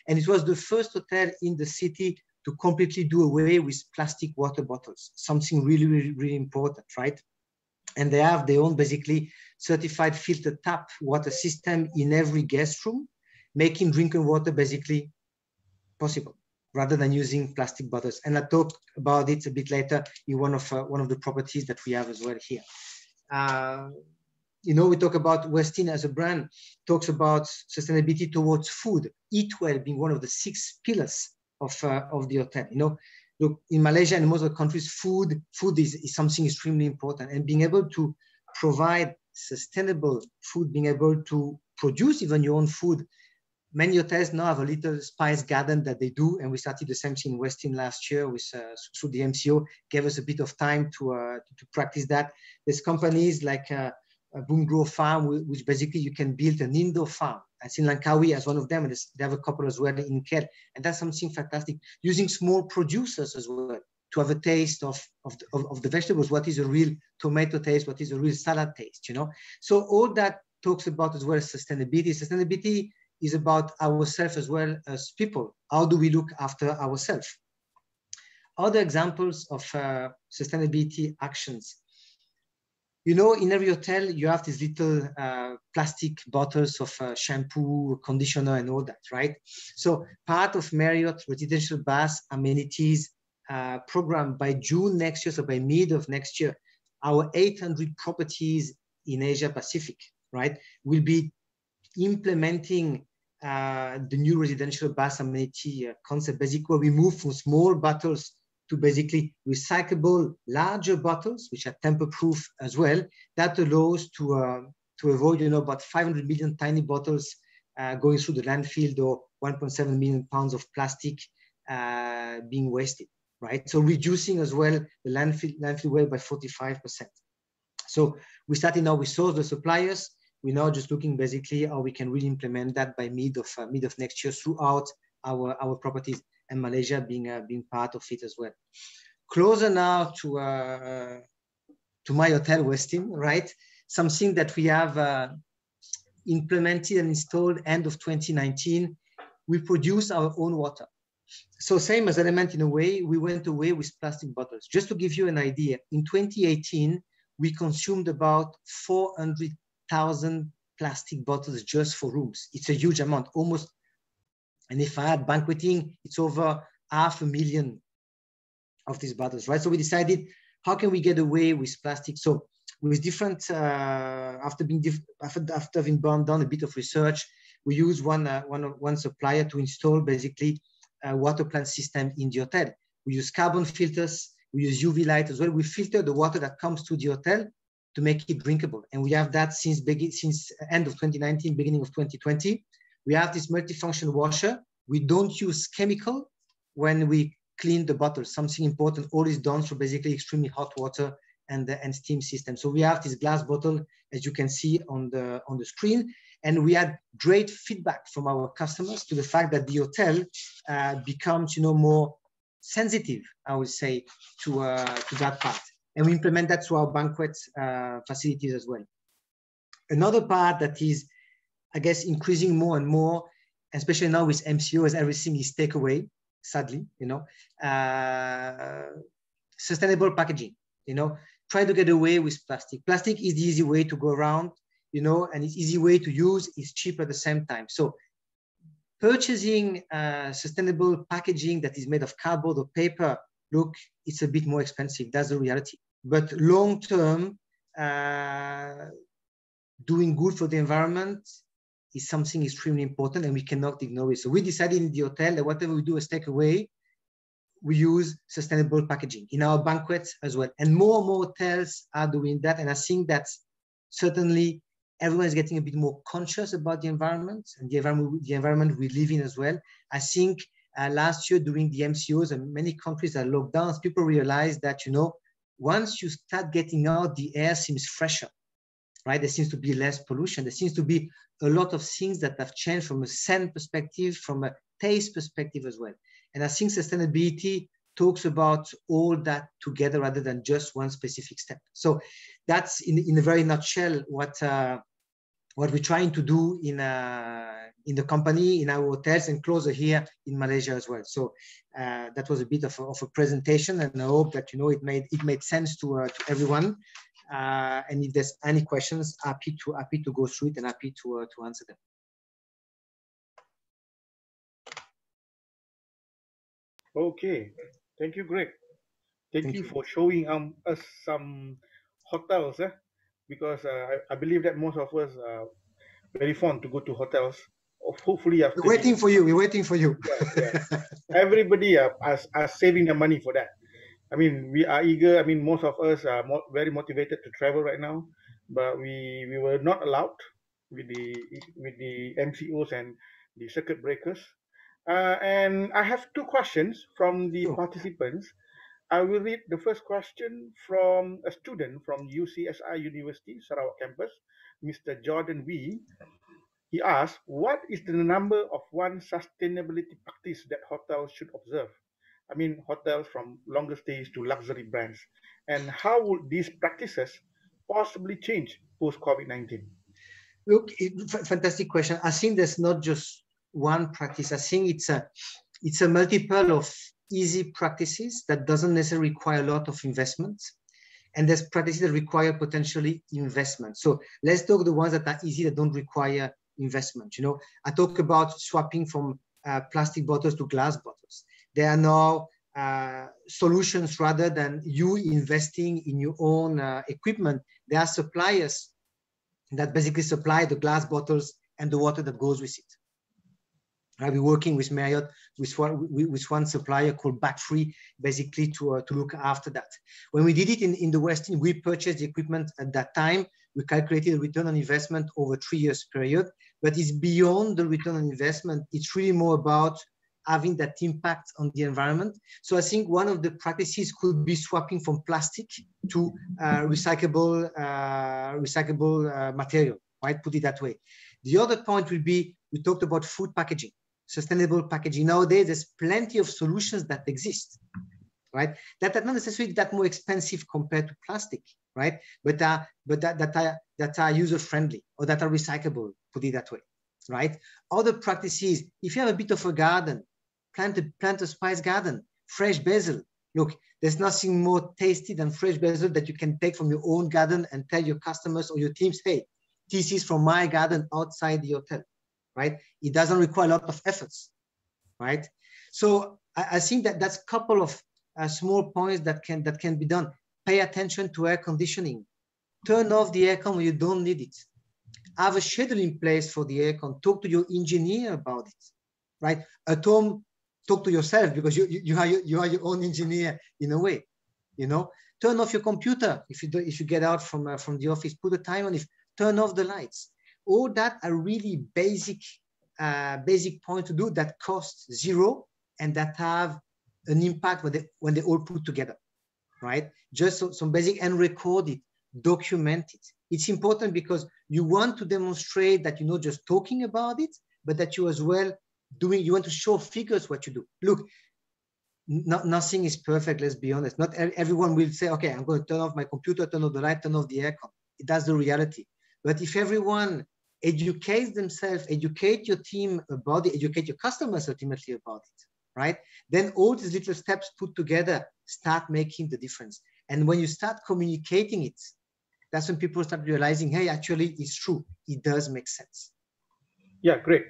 And it was the first hotel in the city to completely do away with plastic water bottles, something really, really, really important, right? And they have their own basically certified filter tap water system in every guest room, making drinking water basically possible rather than using plastic bottles. And I'll talk about it a bit later in one of the properties that we have as well here. You know, we talk about Westin as a brand, talks about sustainability towards food, eat well being one of the 6 pillars of the hotel. You know, look, in Malaysia and most of the countries, food is something extremely important, and being able to provide sustainable food, being able to produce even your own food. Many hotels now have a little spice garden that they do, and we started the same thing in Westin last year with through the MCO, gave us a bit of time to practice that. There's companies like Boom Grow Farm, which basically you can build an indoor farm. I see Langkawi as one of them, and they have a couple as well in KL, and that's something fantastic. Using small producers as well to have a taste of the vegetables. What is a real tomato taste? What is a real salad taste? You know, so all that talks about as well as sustainability. Sustainability is about ourselves as well as people. How do we look after ourselves? other examples of sustainability actions. You know, in every hotel, you have these little plastic bottles of shampoo, conditioner, and all that, right? So part of Marriott residential bath amenities program by June next year, so by mid of next year, our 800 properties in Asia Pacific, right, will be implementing the new residential bath amenity concept, basically where we move from small bottles to basically recyclable larger bottles, which are tamper-proof as well. That allows to avoid, you know, about 500 million tiny bottles going through the landfill, or 1.7 million pounds of plastic being wasted, right? So reducing as well the landfill weight by 45%. So we started now, we source the suppliers. We're now just looking basically how we can really implement that by mid of next year throughout our properties, and Malaysia being part of it as well. Closer now to my hotel, Westin, right? Something that we have implemented and installed end of 2019. We produce our own water. So same as Element in a way, we went away with plastic bottles. Just to give you an idea, in 2018, we consumed about 400,000 plastic bottles just for rooms. It's a huge amount, almost. And if I add banqueting, it's over 500,000 of these bottles, right? So we decided, how can we get away with plastic? So with different, after having done a bit of research, we use one supplier to install basically a water plant system in the hotel. We use carbon filters, we use UV light as well. We filter the water that comes to the hotel to make it drinkable. And we have that since end of 2019, beginning of 2020. We have this multifunction washer. We don't use chemical when we clean the bottle. Something important, all is done through basically extremely hot water and steam system. So we have this glass bottle, as you can see on the screen. And we had great feedback from our customers to the fact that the hotel becomes, you know, more sensitive, I would say, to that part. And we implement that through our banquet facilities as well. Another part that is, I guess, increasing more and more, especially now with MCO, as everything is takeaway, sadly, you know, sustainable packaging, you know, try to get away with plastic. Plastic is the easy way to go around, you know, and it's easy way to use, is cheap at the same time. So purchasing sustainable packaging that is made of cardboard or paper, look, it's a bit more expensive, that's the reality. But long-term, doing good for the environment is something extremely important, and we cannot ignore it. So we decided in the hotel that whatever we do as takeaway, we use sustainable packaging in our banquets as well. And more hotels are doing that. And I think that certainly everyone is getting a bit more conscious about the environment and the environment we live in as well. I think last year during the MCOs and many countries that locked down, people realized that, you know, once you start getting out, the air seems fresher, right? There seems to be less pollution. There seems to be a lot of things that have changed from a scent perspective, from a taste perspective as well. And I think sustainability talks about all that together rather than just one specific step. So that's in a very nutshell what we're trying to do in the company, in our hotels, and closer here in Malaysia as well. So that was a bit of a presentation, and I hope that, you know, it made sense to everyone. And if there's any questions, happy to go through it and happy to answer them. Okay, thank you, Greg. Thank you for showing us some hotels, because I believe that most of us are very fond to go to hotels. Hopefully, after we're waiting for you. We're waiting for you. Yeah. Everybody are saving their money for that. I mean, we are eager. I mean, most of us are very motivated to travel right now, but we were not allowed with the MCOs and the circuit breakers. And I have two questions from the participants. I will read the first question from a student from UCSI University, Sarawak campus, Mr. Jordan V. He asked, what is the number of one sustainability practice that hotels should observe? I mean, hotels from longer stays to luxury brands. And how would these practices possibly change post-COVID-19? Look, fantastic question. I think there's not just one practice. I think it's a multiple easy practices that doesn't necessarily require a lot of investment. And there's practices that require potentially investment. So let's talk the ones that are easy, that don't require investment. You know, I talk about swapping from plastic bottles to glass bottles. There are now solutions rather than you investing in your own equipment. There are suppliers that basically supply the glass bottles and the water that goes with it. I've been working with Marriott with one supplier called Battery, basically to look after that. When we did it in the Westin, we purchased the equipment at that time. We calculated the return on investment over 3 years period, but it's beyond the return on investment. It's really more about having that impact on the environment. So I think one of the practices could be swapping from plastic to recyclable material, right? Put it that way. The other point will be, we talked about food packaging, sustainable packaging. Nowadays, there's plenty of solutions that exist, right? That are not necessarily that more expensive compared to plastic, right? But that are user-friendly or that are recyclable, put it that way, right? Other practices, if you have a bit of a garden, plant a spice garden, fresh basil. Look, there's nothing more tasty than fresh basil that you can take from your own garden and tell your customers or your teams, hey, this is from my garden outside the hotel, right? It doesn't require a lot of efforts, right? So I think that that's a couple of small points that can be done. Pay attention to air conditioning. Turn off the aircon when you don't need it. Have a schedule in place for the aircon. Talk to your engineer about it, right? At home, talk to yourself because you are your own engineer in a way, you know. Turn off your computer if you get out from the office. Put a time on it. Turn off the lights. All that are really basic points to do that cost zero and that have an impact when they all put together, right? Just some basic, and record it, document it. It's important because you want to demonstrate that you're not just talking about it, but that you as well you want to show figures what you do. Look, nothing is perfect, let's be honest. Not everyone will say, okay, I'm going to turn off my computer, turn off the light, turn off the aircon. That's the reality. But if everyone educates themselves, educate your team about it, educate your customers ultimately about it, right? Then all these little steps put together start making the difference. And when you start communicating it, that's when people start realizing, hey, actually, it's true. It does make sense. Yeah, great.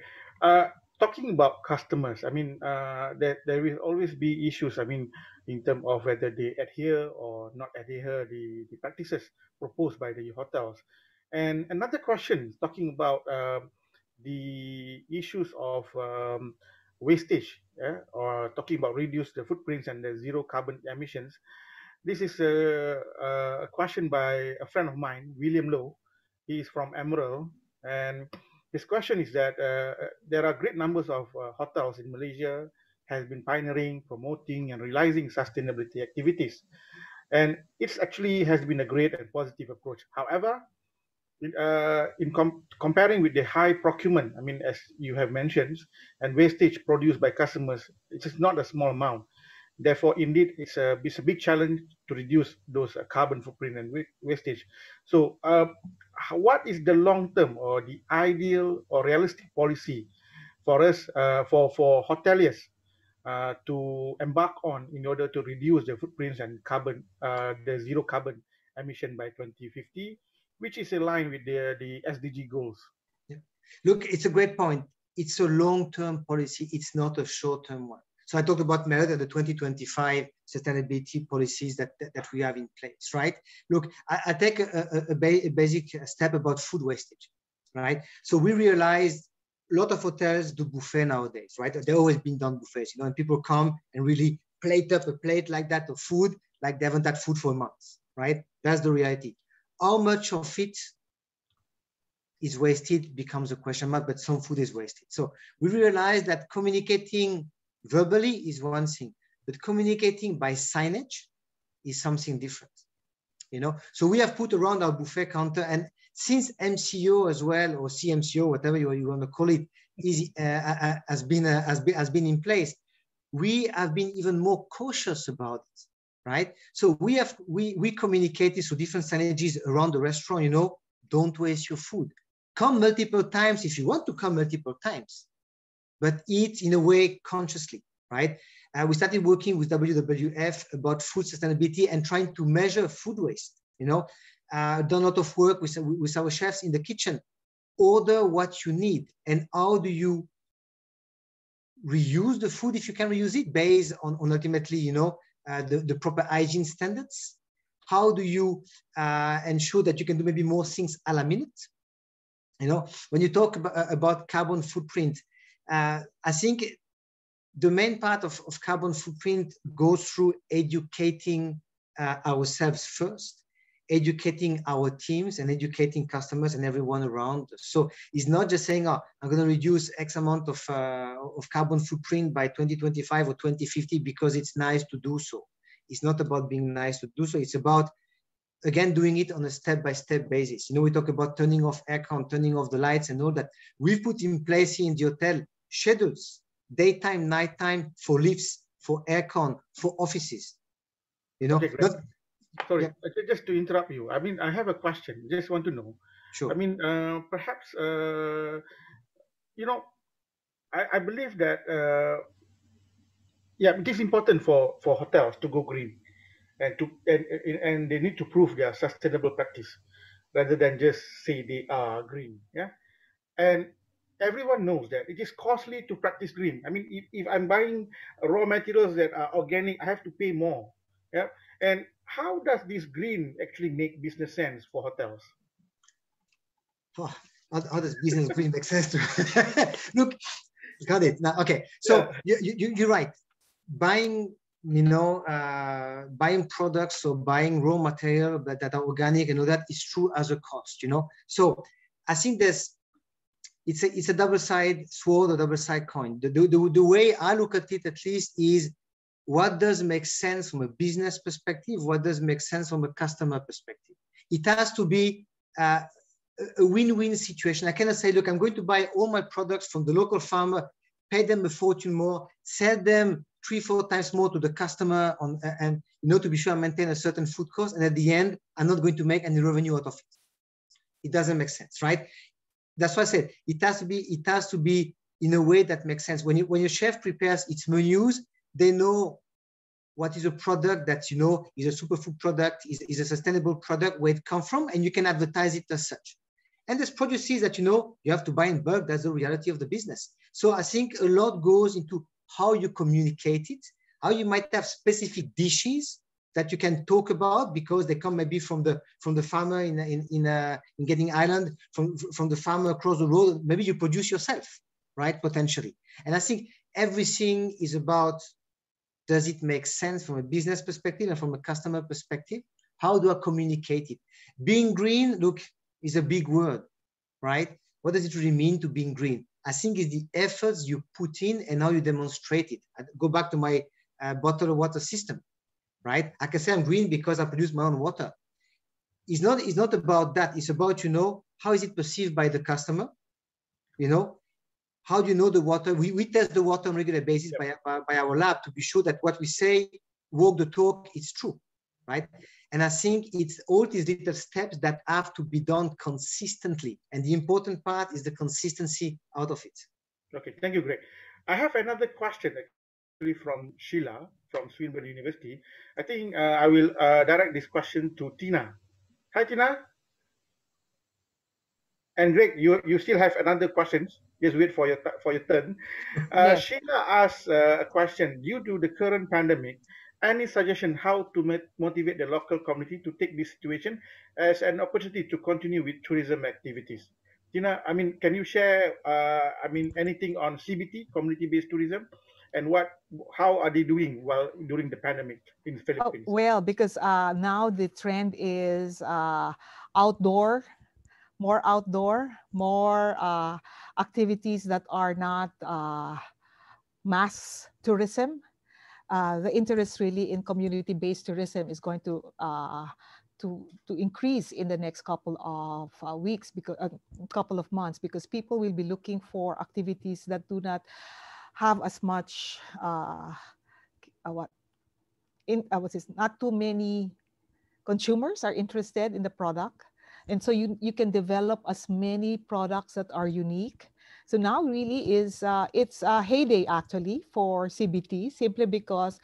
Talking about customers, I mean, there will always be issues, I mean, in terms of whether they adhere or not adhere the practices proposed by the hotels. And another question, talking about the issues of wastage, or talking about reduce the footprints and the zero carbon emissions. This is a question by a friend of mine, William Lowe. He is from Emerald, and his question is that there are great numbers of hotels in Malaysia has been pioneering, promoting, and realizing sustainability activities, and it's actually has been a great and positive approach. However, comparing with the high procurement, I mean, as you have mentioned, and wastage produced by customers, it is not a small amount. Therefore, indeed, it's a big challenge to reduce those carbon footprint and wastage. So, what is the long-term or the ideal or realistic policy for us, for hoteliers, to embark on in order to reduce the footprints and carbon, the zero carbon emission by 2050, which is in line with the SDG goals? Yeah. Look, it's a great point. It's a long-term policy. It's not a short-term one. So I talked about Marriott and the 2025 sustainability policies that we have in place, right? Look, I take a basic step about food wastage, right? So we realized a lot of hotels do buffet nowadays, right? They've always been done buffets, you know, and people come and really plate up a plate like that of food, like they haven't had food for months, right? That's the reality. How much of it is wasted becomes a question mark, but some food is wasted. So we realized that communicating verbally is one thing, but communicating by signage is something different, you know? So we have put around our buffet counter, and since MCO as well, or CMCO, whatever you want to call it, has been in place, we have been even more cautious about it, right? So we communicated through different signages around the restaurant, you know, don't waste your food. Come multiple times if you want to come multiple times, but eat in a way consciously, right? we started working with WWF about food sustainability and trying to measure food waste. You know, done a lot of work with our chefs in the kitchen. Order what you need, and how do you reuse the food if you can reuse it based on ultimately, you know, the proper hygiene standards. How do you ensure that you can do maybe more things à la minute? You know, when you talk about carbon footprint, I think the main part of carbon footprint goes through educating ourselves first, educating our teams and educating customers and everyone around us. So it's not just saying, oh, I'm going to reduce X amount of carbon footprint by 2025 or 2050 because it's nice to do so. It's not about being nice to do so. It's about, again, doing it on a step-by-step basis. You know, we talk about turning off aircon, turning off the lights and all that. We've put in place here in the hotel schedules, daytime, nighttime, for lifts, for aircon, for offices. You know, Okay, sorry, yeah. Just to interrupt you. I mean, I have a question. Just want to know. Sure. I mean, perhaps, you know, I believe that, yeah, it is important for hotels to go green, and and they need to prove their sustainable practice rather than just say they are green. Yeah, and everyone knows that it is costly to practice green. I mean, if I'm buying raw materials that are organic, I have to pay more. Yeah, and how does this green actually make business sense for hotels? Oh, how does business green make sense to look? Got it now. Okay, so yeah. You're right. Buying, you know, buying products or buying raw material that are organic and all that is true as a cost, you know. So I think it's a double-sided sword or double-sided coin. The way I look at it, at least, is what does make sense from a business perspective? What does make sense from a customer perspective? It has to be a win-win situation. I cannot say, look, I'm going to buy all my products from the local farmer, pay them a fortune more, sell them 3-4 times more to the customer, and you know, to be sure I maintain a certain food cost, and at the end, I'm not going to make any revenue out of it. It doesn't make sense, right? That's why I said it has to be in a way that makes sense. When your chef prepares its menus, they know what is a product that, you know, is a superfood product, is a sustainable product, where it comes from, and you can advertise it as such. And there's produces that, you know, you have to buy in bulk. That's the reality of the business. So I think a lot goes into how you communicate it, how you might have specific dishes that you can talk about because they come maybe from the farmer in Getting Island, from the farmer across the road. Maybe you produce yourself, right? Potentially. And I think everything is about, does it make sense from a business perspective and from a customer perspective? How do I communicate it? Being green, look, is a big word, right? What does it really mean to being green? I think it's the efforts you put in and how you demonstrate it. I go back to my bottled water system, right? I can say I'm green because I produce my own water. It's not about that. It's about, you know, how is it perceived by the customer? You know, how do you know the water? We test the water on a regular basis by our lab to be sure that what we say, walk the talk, it's true, right? And I think it's all these little steps that have to be done consistently. And the important part is the consistency out of it. Okay, thank you, Greg. I have another question actually from Sheila from Swinburne University. I think I will direct this question to Tina. Hi, Tina. And Greg, you still have another questions. Just wait for your turn. Yes. Sheila asks a question. Due to the current pandemic, any suggestion how to motivate the local community to take this situation as an opportunity to continue with tourism activities? Tina, I mean, can you share, I mean, anything on CBT, community-based tourism, and how are they doing during the pandemic in the Philippines? Well, because now the trend is outdoor, more activities that are not mass tourism. The interest really in community-based tourism is going to increase in the next couple of weeks, because couple of months, because people will be looking for activities that do not have as much not too many consumers are interested in the product. And so you can develop as many products that are unique, So now really is, it's a heyday actually for CBT, simply because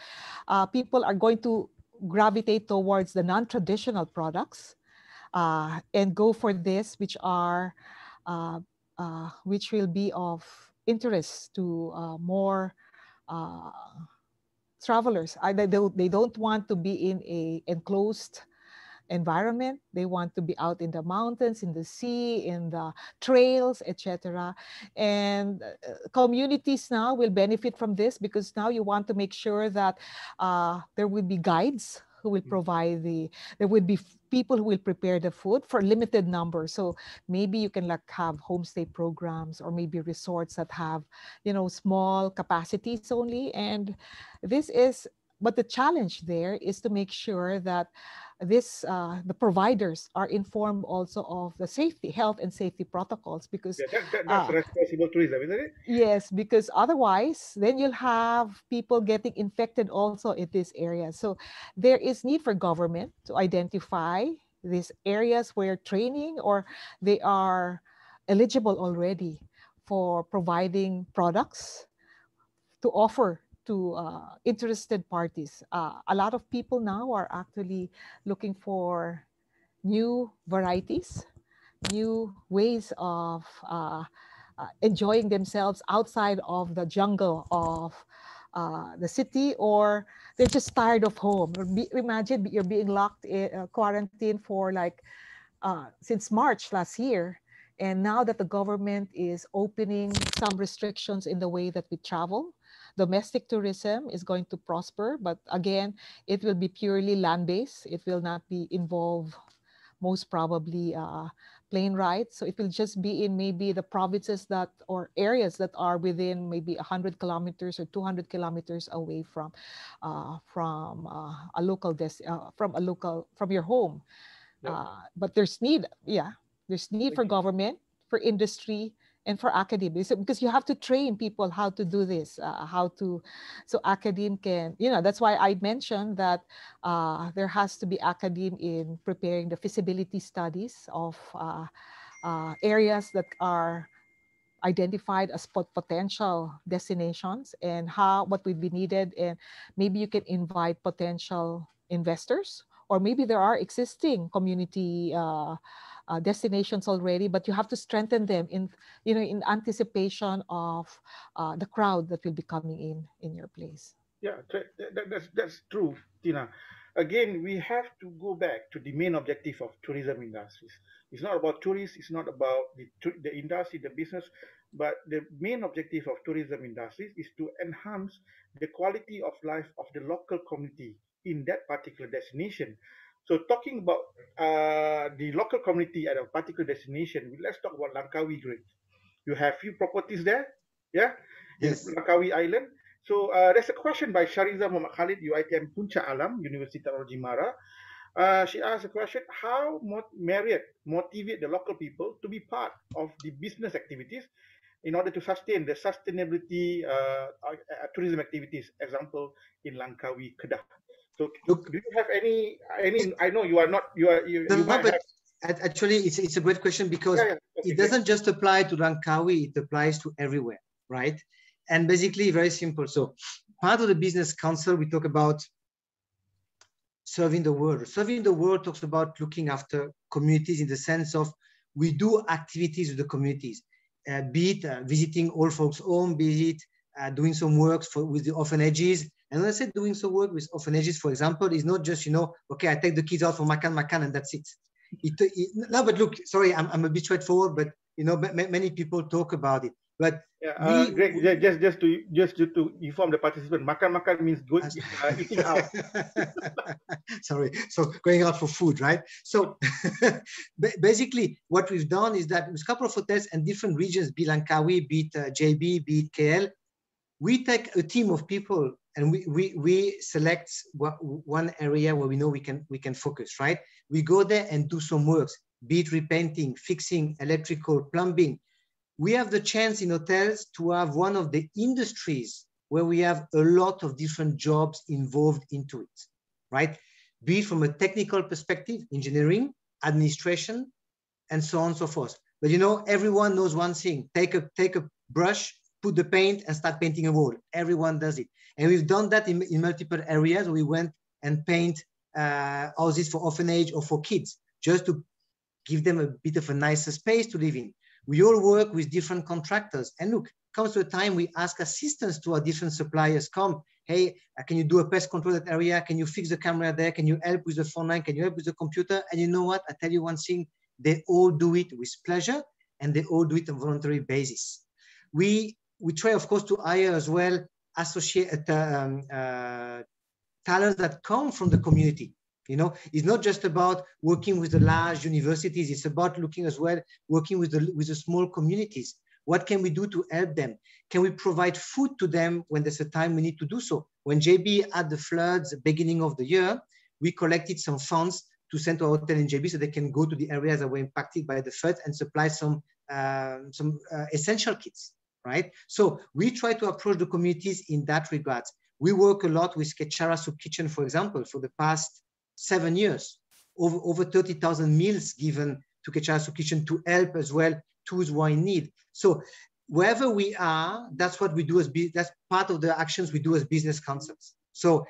people are going to gravitate towards the non-traditional products and go for this, which are, which will be of interest to more uh, travelers. They don't want to be in a enclosed environment. They want to be out in the mountains, in the sea, in the trails, etc. And communities now will benefit from this, because now you want to make sure that there will be guides who will provide there will be people who will prepare the food for limited numbers. So maybe you can like have homestay programs, or maybe resorts that have, you know, small capacities only. And this is, but the challenge there is to make sure that the providers are informed also of the safety, health and safety protocols, because Yeah, that's responsible tourism, isn't it? yes, because otherwise then you'll have people getting infected also in this area. So there is need for government to identify these areas where training, or they are eligible already for providing products to offer to interested parties. A lot of people now are actually looking for new varieties, new ways of enjoying themselves outside of the jungle of the city, or they're just tired of home. Imagine you're being locked in quarantine for like since March last year. And now that the government is opening some restrictions in the way that we travel, domestic tourism is going to prosper. But again, it will be purely land-based. It will not be involved, most probably, plane rides. So it will just be in maybe the provinces that, or areas that are within maybe 100 kilometers or 200 kilometers away from a local from your home. Yep. But there's need, there's need for government, for industry, and for academia. So, because you have to train people how to do this, so academe can, that's why I mentioned that there has to be academe in preparing the feasibility studies of areas that are identified as potential destinations, and what would be needed. And maybe you can invite potential investors, or maybe there are existing community destinations already, but you have to strengthen them in anticipation of the crowd that will be coming in your place. Yeah, that's true, Tina. Again, we have to go back to the main objective of tourism industries. It's not about tourists, it's not about the industry, the business, but the main objective of tourism industries is to enhance the quality of life of the local community in that particular destination. So talking about the local community at a particular destination, let's talk about Langkawi Great. You have few properties there, yeah, in Yes. Langkawi Island. So there's a question by Shariza Muhammad Khalid, UITM Puncak Alam, University Technology Mara. She asked a question: how Marriott motivate the local people to be part of the business activities in order to sustain the sustainability tourism activities? Example in Langkawi, Kedah. So, Look, do you have any? I know you are not. You might but have. actually, it's a great question, because Okay, it doesn't just apply to Langkawi; it applies to everywhere, right? And basically, very simple. So, part of the business council, we talk about serving the world. Serving the world talks about looking after communities in the sense of we do activities with the communities, be it visiting old folks' home, be it doing some work with the orphanages. And when I say doing some work with orphanages, for example, is not just, okay, I take the kids out for makan and that's it. No, but look, sorry, I'm a bit straightforward, but many people talk about it. But Greg, just to inform the participant, makan means eating out. Sorry, so going out for food, right? So basically, what we've done is that with a couple of hotels and different regions, be Langkawi, be it JB, be it KL, we take a team of people and we select one area where we know we can focus, right? We go there and do some works, be it repainting, fixing, electrical, plumbing. We have the chance in hotels to have one of the industries where we have a lot of different jobs involved into it, right? Be it from a technical perspective, engineering, administration, and so on and so forth. But you know, everyone knows one thing: take a brush, put the paint, and start painting a wall. Everyone does it, and we've done that in multiple areas. We went and paint houses for orphanage or for kids, just to give them a bit of a nicer space to live in. We all work with different contractors, and look, comes to a time we ask assistance to our different suppliers. Come, hey, can you do a pest control that area? Can you fix the camera there? Can you help with the phone line? Can you help with the computer? And you know what? I tell you one thing: they all do it with pleasure, and they all do it on a voluntary basis. We try, of course, to hire as well associate talents that come from the community. You know, it's not just about working with the large universities. It's about looking as well, working with the small communities. What can we do to help them? Can we provide food to them when there's a time we need to do so? When JB had the floods beginning of the year, we collected some funds to send to our hotel in JB so they can go to the areas that were impacted by the floods and supply some essential kits, right? So we try to approach the communities in that regard. We work a lot with Kechara Soup Kitchen, for example, for the past 7 years, over 30,000 meals given to Kechara Soup Kitchen to help as well those who are in need. So wherever we are, that's what we do that's part of the actions we do as business concepts. So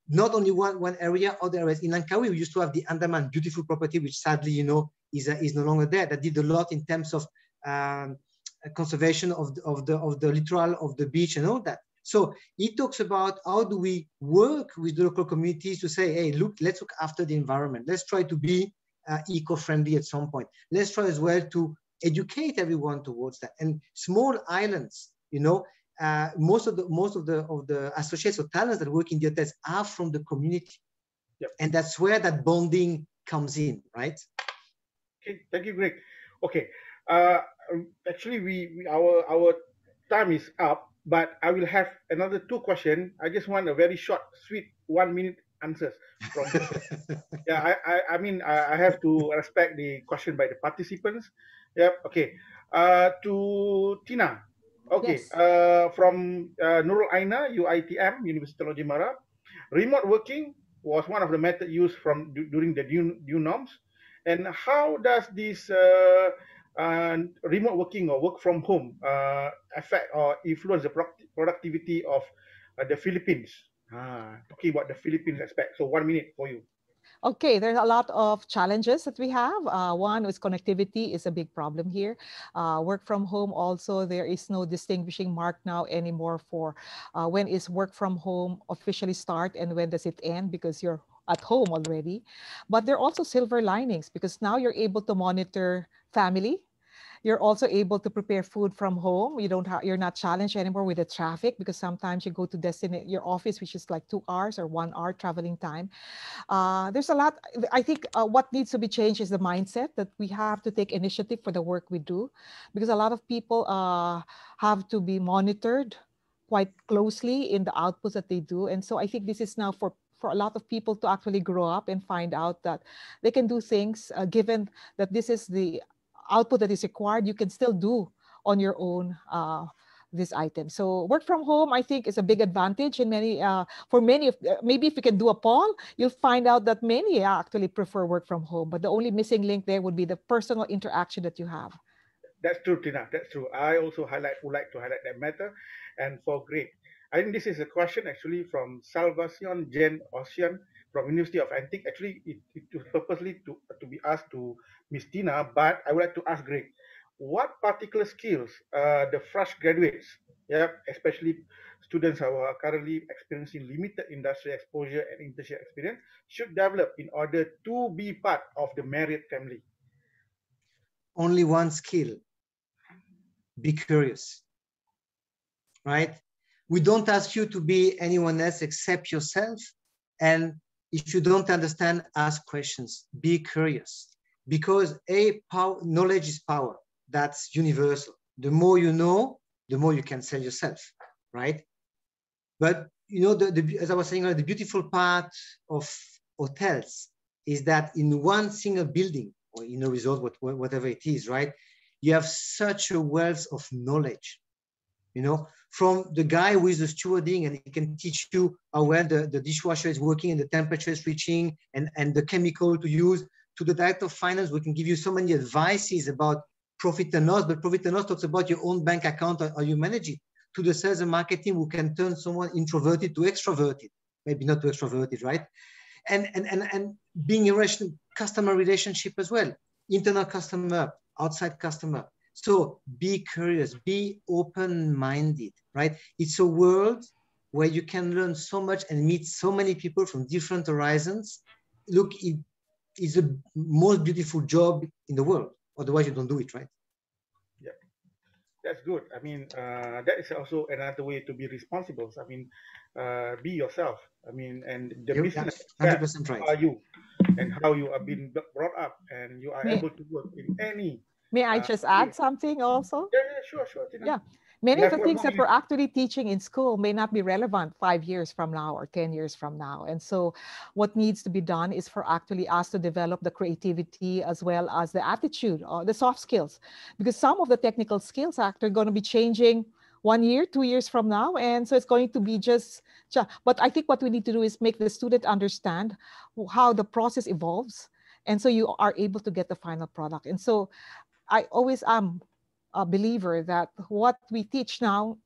not only one area, other areas. In Langkawi, we used to have the Andaman Beautiful Property, which sadly, you know, is no longer there. That did a lot in terms of conservation of the littoral, of the beach and all that. So he talks about how do we work with the local communities to say, hey, look, let's look after the environment. Let's try to be eco-friendly at some point. Let's try as well to educate everyone towards that. And small islands, you know, most of the associates or talents that work in the hotels are from the community. Yep. And that's where that bonding comes in, right? Okay, thank you, Greg. Okay, actually, our time is up, but I will have another 2 questions. I just want a very short, sweet 1-minute answers from you. Yeah, I mean, I have to respect the question by the participants. Yep. Okay. To Tina. Okay. Yes. From Nurul Aina, UITM, University Technology Mara. Remote working was one of the methods used during the new norms. And how does this remote working or work from home affect or influence the productivity of the Philippines? Talking about the Philippines aspect. So 1 minute for you. Okay, there's a lot of challenges that we have. One is connectivity is a big problem here. Work from home also, there is no distinguishing mark now anymore for when is work from home officially start and when does it end, because you're at home already. But there are also silver linings, because now you're able to monitor family. You're also able to prepare food from home. You're not challenged anymore with the traffic, because sometimes you go to your office, which is like 2 hours or 1 hour traveling time. There's a lot. I think what needs to be changed is the mindset that we have to take initiative for the work we do, because a lot of people have to be monitored quite closely in the outputs that they do. And so I think this is now for a lot of people to actually grow up and find out that they can do things, given that this is the output that is required, you can still do on your own this item. So work from home, I think, is a big advantage in many, for many of, maybe if you can do a poll, you'll find out that many actually prefer work from home, but the only missing link there would be the personal interaction that you have. That's true, Tina. That's true. I also would like to highlight that matter. And for Greg, I think this is a question actually from Salvacion Jen Ocean from University of Antique. Actually, it was purposely to be asked to Miss Tina, but I would like to ask Greg, what particular skills the fresh graduates, especially students who are currently experiencing limited industry exposure and internship experience, should develop in order to be part of the married family? Only one skill: be curious, right? We don't ask you to be anyone else except yourself. And if you don't understand, ask questions, be curious, because knowledge is power. That's universal. The more you know, the more you can sell yourself, right? But you know, as I was saying, the beautiful part of hotels is that in one single building or in a resort, whatever it is, right? You have such a wealth of knowledge, you know, from the guy who is the stewarding, and he can teach you how well the dishwasher is working and the temperature is reaching and the chemical to use, to the director of finance, we can give you so many advices about profit and loss, but profit and loss talks about your own bank account or you manage it. To the sales and marketing, who can turn someone introverted to extroverted, maybe not to extroverted, right? And being a customer relationship as well, internal customer, outside customer. So be curious, be open-minded, right? It's a world where you can learn so much and meet so many people from different horizons. Look, it is the most beautiful job in the world. Otherwise, you don't do it, right? Yeah, that's good. I mean, that is also another way to be responsible. I mean, be yourself. I mean, and the business, 100% right. how are you, and how you have been brought up, and you are able to work in any. May I just add something also? Yeah, sure, Tina. Yeah. Many of the things that we're actually teaching in school may not be relevant 5 years from now or 10 years from now. And so what needs to be done is for actually us to develop the creativity as well as the attitude, the soft skills, because some of the technical skills are actually going to be changing 1 year, 2 years from now. And so it's going to be but I think what we need to do is make the student understand how the process evolves. And so you are able to get the final product. And so I always am a believer that what we teach now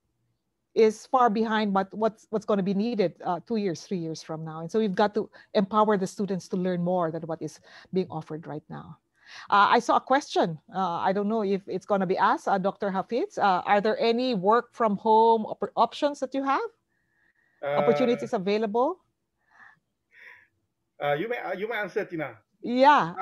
is far behind but what's going to be needed 2 years, 3 years from now. And so we've got to empower the students to learn more than what is being offered right now. I saw a question. I don't know if it's going to be asked, Dr. Hafiz. Are there any work from home options that you have? Opportunities available? You may answer, Tina. Yeah,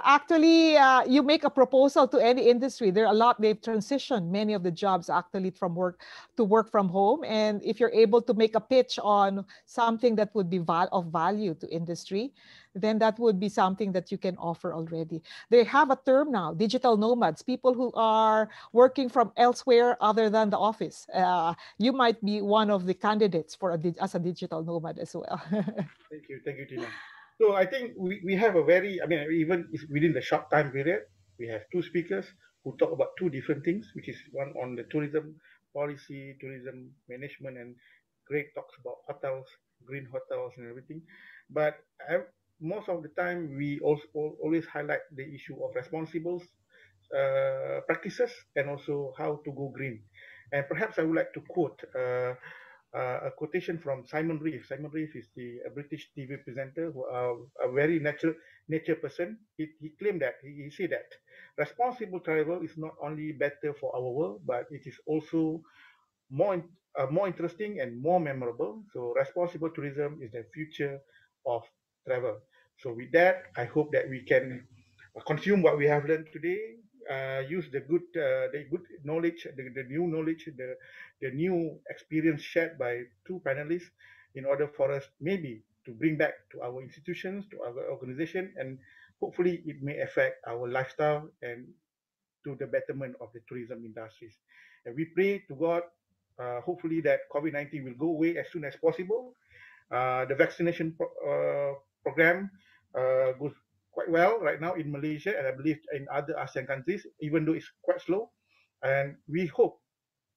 actually, you make a proposal to any industry. There are a lot, they've transitioned many of the jobs actually from work from home. And if you're able to make a pitch on something that would be of value to industry, then that would be something that you can offer already. They have a term now, digital nomads, people who are working from elsewhere other than the office. You might be one of the candidates for as a digital nomad as well. Thank you, Tina. So I think we have a very, I mean, even within the short time period, we have two speakers who talk about two different things, which is one on the tourism policy, tourism management, and Greg talks about hotels, green hotels and everything. But most of the time, we also always highlight the issue of responsible practices and also how to go green. And perhaps I would like to quote a quotation from Simon Reeve. Simon Reeve is the British TV presenter who a very nature person. He claimed that, he said that responsible travel is not only better for our world, but it is also more interesting and more memorable. So responsible tourism is the future of travel. So with that, I hope that we can consume what we have learned today, use the good knowledge, the new knowledge, the new experience shared by two panelists in order for us maybe to bring back to our institutions, to our organization, and hopefully it may affect our lifestyle and to the betterment of the tourism industries. And we pray to God, hopefully that COVID-19 will go away as soon as possible. The vaccination program goes quite well right now in Malaysia, and I believe in other ASEAN countries, even though it's quite slow. And we hope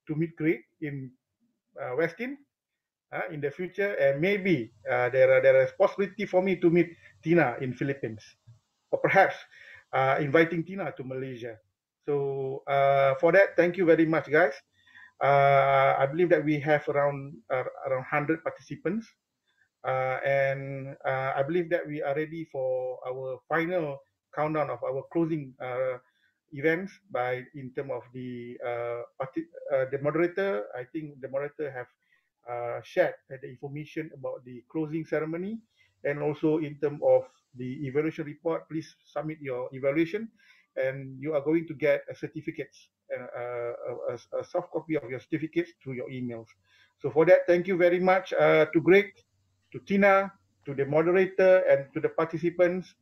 to meet Greg in Westin in the future, and maybe there is possibility for me to meet Tina in Philippines, or perhaps inviting Tina to Malaysia. So for that, thank you very much, guys. I believe that we have around 100 participants. And I believe that we are ready for our final countdown of our closing events in terms of the moderator. I think the moderator have shared the information about the closing ceremony, and also in terms of the evaluation report. Please submit your evaluation, and you are going to get a certificates, a soft copy of your certificates through your emails. So for that, thank you very much to Greg, to Tina, to the moderator, and to the participants.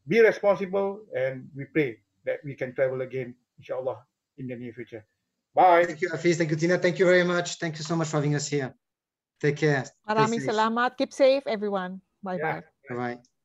Be responsible, and we pray that we can travel again, inshallah, in the near future. Bye. Thank you, Hafiz. Thank you, Tina. Thank you very much. Thank you so much for having us here. Take care. Maraming salamat. Keep safe, everyone. Bye-bye. Yeah. Bye-bye.